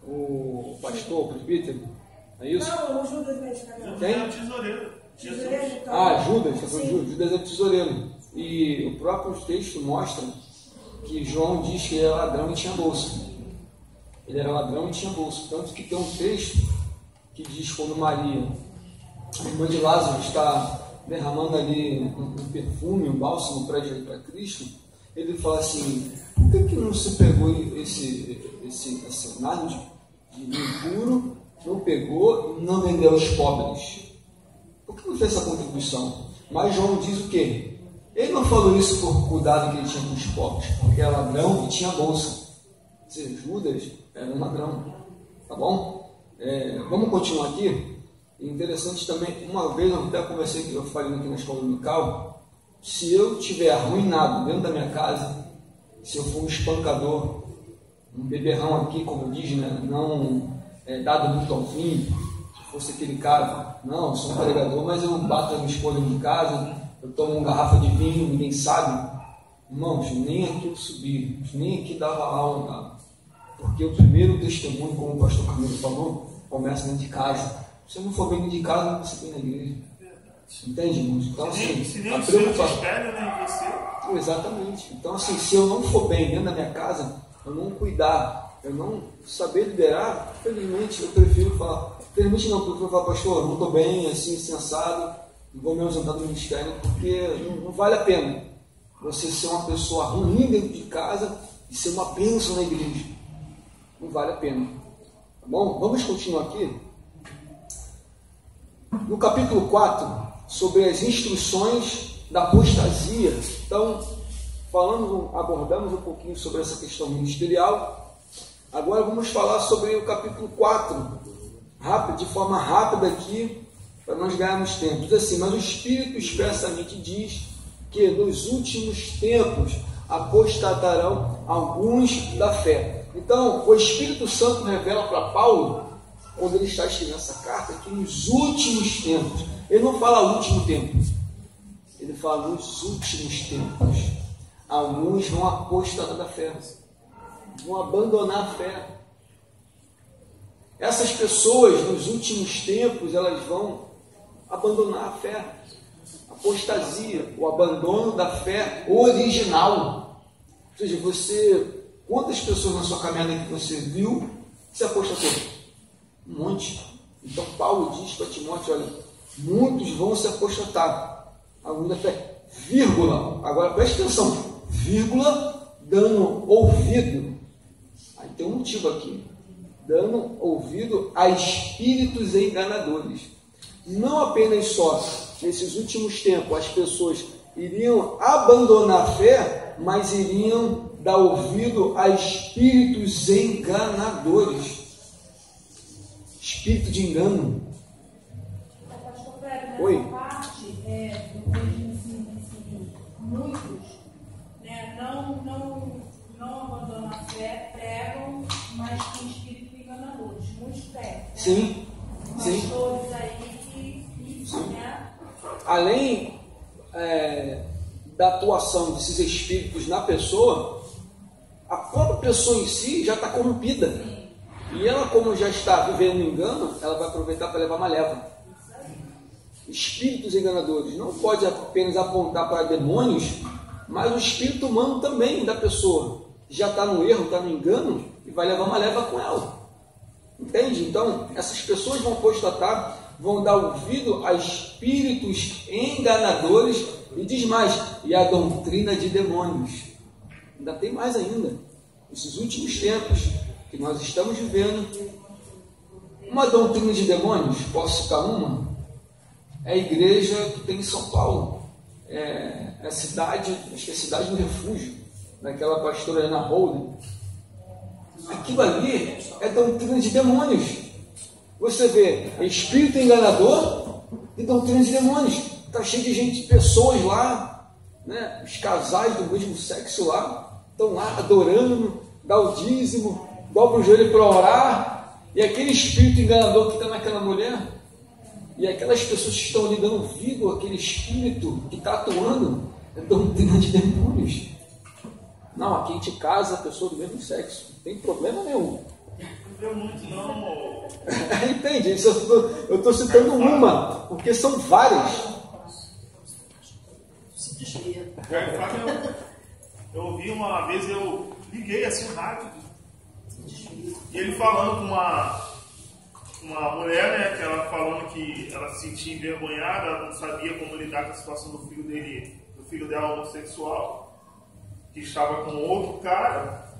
[SPEAKER 1] O pastor, o presbítero, é isso?
[SPEAKER 3] Não, o Judas mesmo.
[SPEAKER 1] Quem?
[SPEAKER 5] É o tesoureiro.
[SPEAKER 3] Tesoureiro, então.
[SPEAKER 1] Ah, Judas, você falou
[SPEAKER 3] Sim.
[SPEAKER 1] Judas. Judas é tesoureiro. E o próprio texto mostra que João diz que ele era ladrão e tinha bolsa. Ele era ladrão e tinha bolsa. Tanto que tem um texto que diz quando Maria, a irmã de Lázaro, está derramando ali um perfume, um bálsamo para Cristo, ele fala assim: por que não se pegou esse nada de impuro, não pegou e não vendeu aos pobres? Por que não fez essa contribuição? Mas João diz o quê? Ele não falou isso por cuidado que ele tinha com os pobres, porque era ladrão e tinha bolsa. Ou seja, Judas era um ladrão. Tá bom? Vamos continuar aqui. Interessante também, uma vez eu até conversei, eu falei aqui na escola dominical, se eu tiver arruinado dentro da minha casa, se eu for um espancador, um beberrão aqui, como diz, né? Não dado muito ao vinho, se fosse aquele cara, não, eu sou um pregador, mas eu bato a minha esposa de casa, eu tomo uma garrafa de vinho, ninguém sabe. Irmãos, nem aqui eu subi, nem aqui dava aula, porque o primeiro testemunho, como o pastor Camilo falou, começa dentro de casa. Se eu não for bem dentro de casa, não você vem na igreja. Entende, irmãos? Então, assim,
[SPEAKER 5] Se nem
[SPEAKER 1] a
[SPEAKER 5] o Senhor te
[SPEAKER 1] preocupação.
[SPEAKER 5] espera, né, em você.
[SPEAKER 1] Exatamente. Então, assim, se eu não for bem dentro da minha casa, eu não cuidar, eu não saber liderar, felizmente eu prefiro falar. Felizmente não, eu prefiro falar, pastor, eu não estou bem, assim, sensado, não vou me ausentar do ministério, porque não vale a pena você ser uma pessoa ruim dentro de casa e ser uma bênção na igreja. Não vale a pena. Tá bom? Vamos continuar aqui. No capítulo 4, sobre as instruções da apostasia. Então, abordamos um pouquinho sobre essa questão ministerial. Agora vamos falar sobre o capítulo 4, de forma rápida aqui, para nós ganharmos tempo. Diz assim: mas o Espírito expressamente diz que nos últimos tempos apostatarão alguns da fé. Então, o Espírito Santo revela para Paulo, quando ele está escrevendo essa carta, que nos últimos tempos, ele não fala último tempo, ele fala nos últimos tempos, alguns vão apostatar da fé, vão abandonar a fé. Essas pessoas, nos últimos tempos, elas vão abandonar a fé. Apostasia, o abandono da fé original. Ou seja, quantas pessoas na sua caminhada que você viu se apostatou? Um monte. Então Paulo diz para Timóteo: olha, muitos vão se apostatar. Alguns da fé, vírgula, agora preste atenção, vírgula, dando ouvido. Aí tem um motivo aqui. Dando ouvido a espíritos enganadores. Não apenas só nesses últimos tempos as pessoas iriam abandonar a fé, mas iriam dar ouvido a espíritos enganadores. Espírito de engano.
[SPEAKER 3] Pastor Fred,
[SPEAKER 1] Oi.
[SPEAKER 3] nessa parte, depois muitos, né, não abandonam a fé, pregam, mas com espírito enganadores. Muitos pregam. Né?
[SPEAKER 1] Sim, sim.
[SPEAKER 3] Pastores aí que né?
[SPEAKER 1] Além da atuação desses espíritos na pessoa, a própria pessoa em si já está corrompida. E ela, como já está vivendo um engano, ela vai aproveitar para levar uma leva. Espíritos enganadores não pode apenas apontar para demônios, mas o espírito humano também da pessoa já está no erro, está no engano e vai levar uma leva com ela. Entende? Então, essas pessoas vão apostatar, vão dar ouvido a espíritos enganadores e diz mais, e a doutrina de demônios. Ainda tem mais ainda. Esses últimos tempos que nós estamos vivendo, uma doutrina de demônios, posso citar uma? É a igreja que tem em São Paulo. É a cidade, acho que é a cidade do refúgio, daquela pastora Ana Holden. Aquilo ali é doutrina de demônios. Você vê espírito enganador e doutrina de demônios. Está cheio de gente, pessoas lá, né? Os casais do mesmo sexo lá, estão lá adorando, dá o dízimo, dobra o joelho para orar, e aquele espírito enganador que está naquela mulher, e aquelas pessoas que estão ali dando vida àquele espírito que está atuando, é doutrina de demônios. Não, aqui a gente casa a pessoa do mesmo sexo, não tem problema nenhum.
[SPEAKER 5] Não deu muito, não.
[SPEAKER 1] Entende? Isso eu estou citando uma, porque são várias.
[SPEAKER 5] Eu ouvi uma vez, eu liguei assim o rádio, e ele falando com uma mulher, né, que ela falando que ela se sentia envergonhada, ela não sabia como lidar com a situação do filho dela homossexual, que estava com outro cara,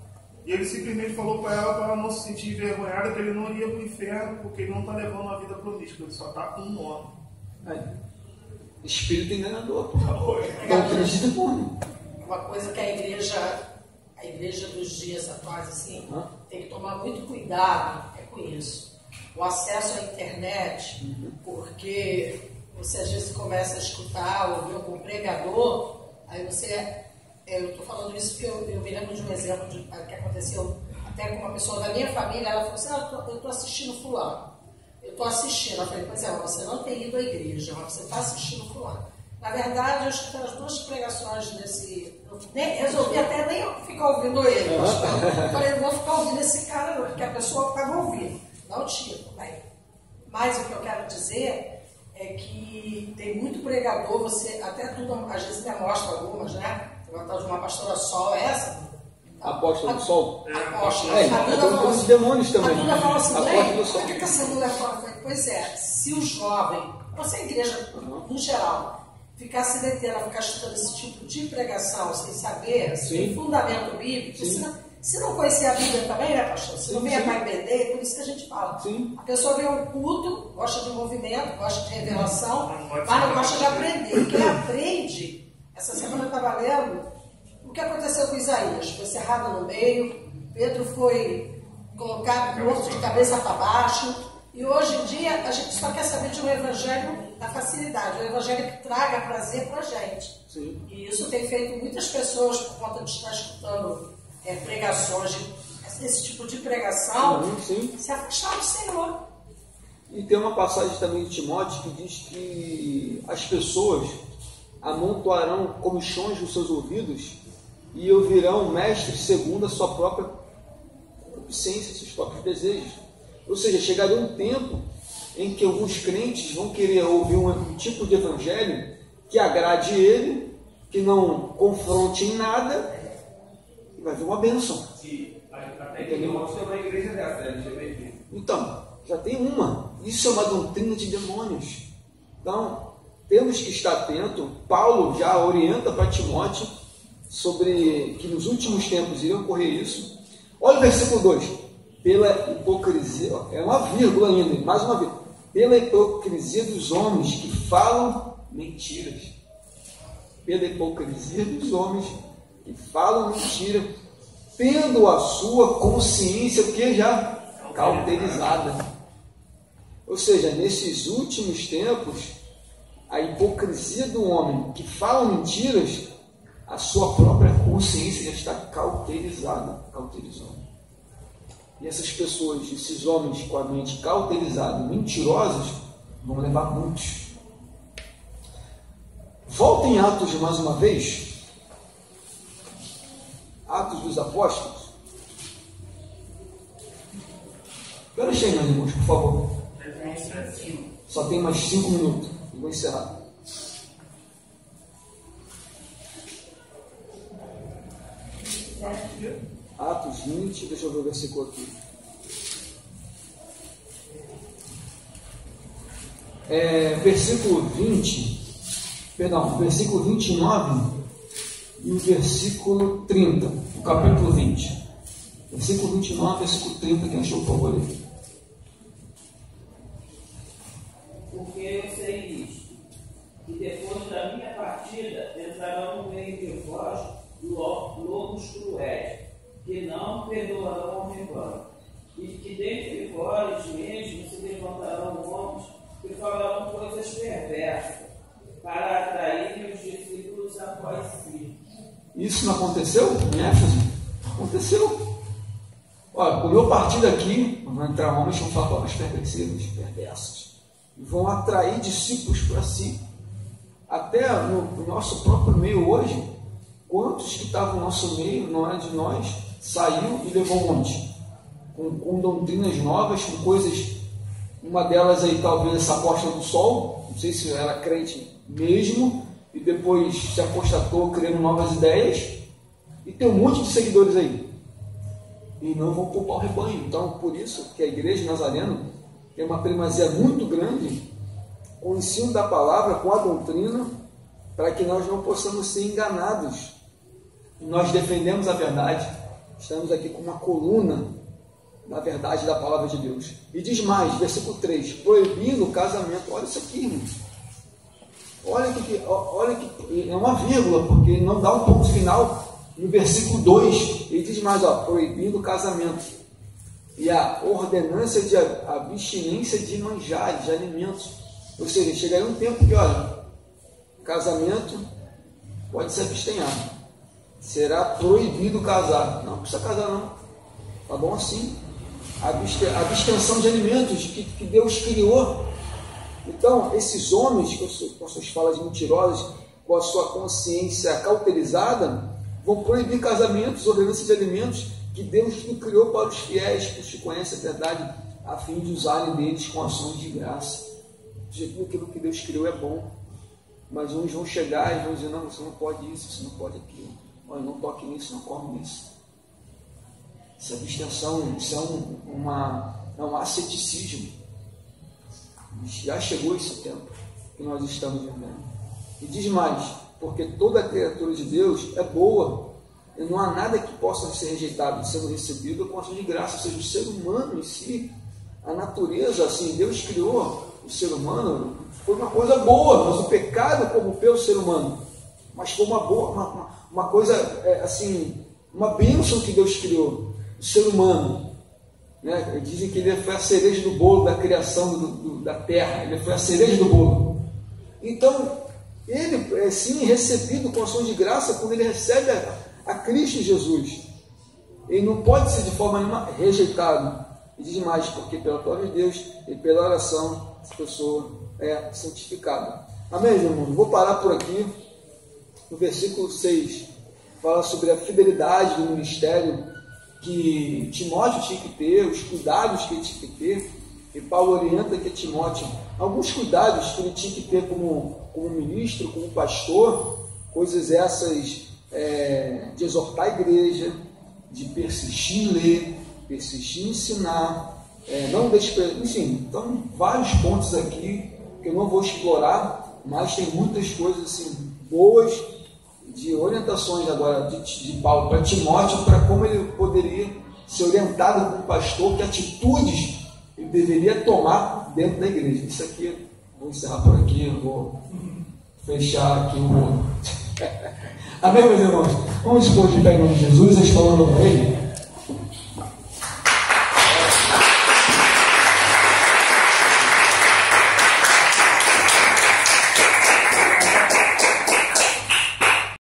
[SPEAKER 5] e ele simplesmente falou para ela não se sentir envergonhada, que ele não iria para o inferno, porque ele não está levando uma vida promíscua, ele só está com um homem.
[SPEAKER 1] Aí, espírito enganador. Doutrina de demônio.
[SPEAKER 8] Uma coisa que a igreja dos dias atuais assim, tem que tomar muito cuidado com isso. O acesso à internet, porque você às vezes começa a escutar, ouvir algum pregador, aí você... Eu estou falando isso porque eu me lembro de um exemplo que aconteceu até com uma pessoa da minha família. Ela falou assim, eu estou assistindo fulano. Eu estou assistindo. Eu falei, pois é, você não tem ido à igreja, mas você está assistindo fulano. Na verdade, eu escutei as 2 pregações desse... Resolvi até nem ficar ouvindo ele. Eu falei, eu vou ficar ouvindo esse cara não, porque a pessoa estava ouvindo. Não tinha. Mas o que eu quero dizer é que tem muito pregador, você até tudo, às vezes me mostra algumas, né? De uma pastora Sol, essa?
[SPEAKER 1] Apóstola do Sol?
[SPEAKER 8] Apóstola.
[SPEAKER 1] A dos demônios também.
[SPEAKER 8] A Duda falou assim,
[SPEAKER 1] por
[SPEAKER 8] que essa mulher fala? Pois é, se o jovem, você a igreja, no geral, ficar sedenteira, ficar estudando esse tipo de pregação, sem saber, sem fundamento bíblico, se não conhecer a Bíblia também, né, pastor? Se não vem a KBD, por isso que a gente fala. A pessoa vê um culto, gosta de movimento, gosta de revelação, mas não gosta de aprender. E quem aprende... Essa semana eu estava lendo o que aconteceu com Isaías. Foi cerrado no meio, Pedro foi colocado morto de cabeça para baixo, e hoje em dia a gente só quer saber de um evangelho da facilidade, um evangelho que traga prazer para a gente. E isso tem feito muitas pessoas, por conta de estar escutando pregações, esse tipo de pregação, se afastar do Senhor.
[SPEAKER 1] E tem uma passagem também de Timóteo que diz que as pessoas amontoarão comichões nos seus ouvidos e ouvirão mestres segundo a sua própria concupiscência, seus próprios desejos. Ou seja, chegaria um tempo em que alguns crentes vão querer ouvir um tipo de evangelho que agrade ele, que não confronte em nada, e vai vir uma bênção.
[SPEAKER 4] Até que não tem uma igreja dessa,
[SPEAKER 1] Então, já tem uma. Isso é uma doutrina de demônios. Então, temos que estar atento. Paulo já orienta para Timóteo sobre que nos últimos tempos iria ocorrer isso. Olha o versículo 2. Pela hipocrisia, é uma vírgula ainda, mais uma vez. Pela hipocrisia dos homens que falam mentiras. Pela hipocrisia dos homens que falam mentira, tendo a sua consciência que já cauterizada. Ou seja, nesses últimos tempos, a hipocrisia do homem que fala mentiras, a sua própria consciência já está cauterizada. E essas pessoas, esses homens com a mente cauterizada, mentirosos, vão levar muitos. Volta em Atos mais uma vez. Atos dos Apóstolos. Quero chegar, meus irmãos, por favor. Só tem mais 5 minutos. E vou encerrar. Atos 20, deixa eu ver o versículo aqui. Versículo 29 e o versículo 30, o capítulo 20. Versículo 29, versículo 30, quem achou, por favor, aí.
[SPEAKER 2] Porque eu sei isto, que depois da minha partida entrarão no meio de vós lobos cruéis, que não perdoarão o rebanho, e que dentre vós mesmos se levantarão homens que falarão coisas perversas, para atrair os discípulos após si.
[SPEAKER 1] Isso não aconteceu em Éfeso? Aconteceu. Olha, o meu partido aqui, vão entrar homens com palavras perversivas, perversas, e vão atrair discípulos para si. Até no nosso próprio meio hoje, quantos que estavam no nosso meio, não é de nós, saiu e levou um monte, com doutrinas novas, com coisas, uma delas aí talvez essa apóstola do sol, não sei se era crente mesmo, e depois se apostatou criando novas ideias, e tem um monte de seguidores aí, e não vão poupar o rebanho. Então, por isso que a igreja nazarena tem uma primazia muito grande com o ensino da palavra, com a doutrina, para que nós não possamos ser enganados. Nós defendemos a verdade, estamos aqui com uma coluna na verdade da palavra de Deus. E diz mais, versículo 3, proibindo o casamento. Olha isso aqui, irmão. Olha que é uma vírgula, porque não dá um ponto final. No versículo 2, ele diz mais, proibindo o casamento e a ordenança de abstinência de manjares, de alimentos. Ou seja, chegaria um tempo que, casamento pode se abstenhar. Será proibido casar. Não precisa casar, não. Tá bom assim? Abstenção de alimentos que Deus criou. Então, esses homens, com suas falas mentirosas, com a sua consciência cauterizada, vão proibir casamentos, ordenanças de alimentos que Deus não criou para os fiéis, que os que conhecem a verdade, a fim de usarem deles com ações de graça. Aquilo que Deus criou é bom, mas uns vão chegar e vão dizer, não, você não pode isso, você não pode aquilo, olha, não toque nisso, não come nisso. Essa abstenção, isso é um asceticismo. Já chegou esse tempo que nós estamos vivendo. E diz mais, porque toda criatura de Deus é boa, e não há nada que possa ser rejeitado sendo recebido com ação de graça. Ou seja, o ser humano em si, a natureza, assim, Deus criou o ser humano, foi uma coisa boa, mas o pecado corrompeu o ser humano. Mas foi uma coisa, assim, uma bênção que Deus criou, o ser humano. Né? Dizem que ele foi a cereja do bolo da criação da terra, ele foi a cereja do bolo. Então, ele é sim recebido com ação de graça quando ele recebe a Cristo Jesus. Ele não pode ser de forma nenhuma rejeitado. E diz mais, porque pela palavra de Deus e pela oração, essa pessoa é santificada. Amém, meu irmão? Vou parar por aqui. No versículo 6, fala sobre a fidelidade do ministério que Timóteo tinha que ter, os cuidados que ele tinha que ter. E Paulo orienta que Timóteo, alguns cuidados que ele tinha que ter como ministro, como pastor, coisas essas de exortar a igreja, de persistir em ler, persistir em ensinar, não desprezar, enfim, então vários pontos aqui que eu não vou explorar, mas tem muitas coisas assim, boas, de orientações agora de Paulo para Timóteo, para como ele poderia ser orientado como pastor, que atitudes ele deveria tomar dentro da igreja. Isso aqui, vou encerrar por aqui, eu vou fechar aqui o mundo. Amém, meus irmãos? Vamos expor de pé em nome de Jesus, falando para ele.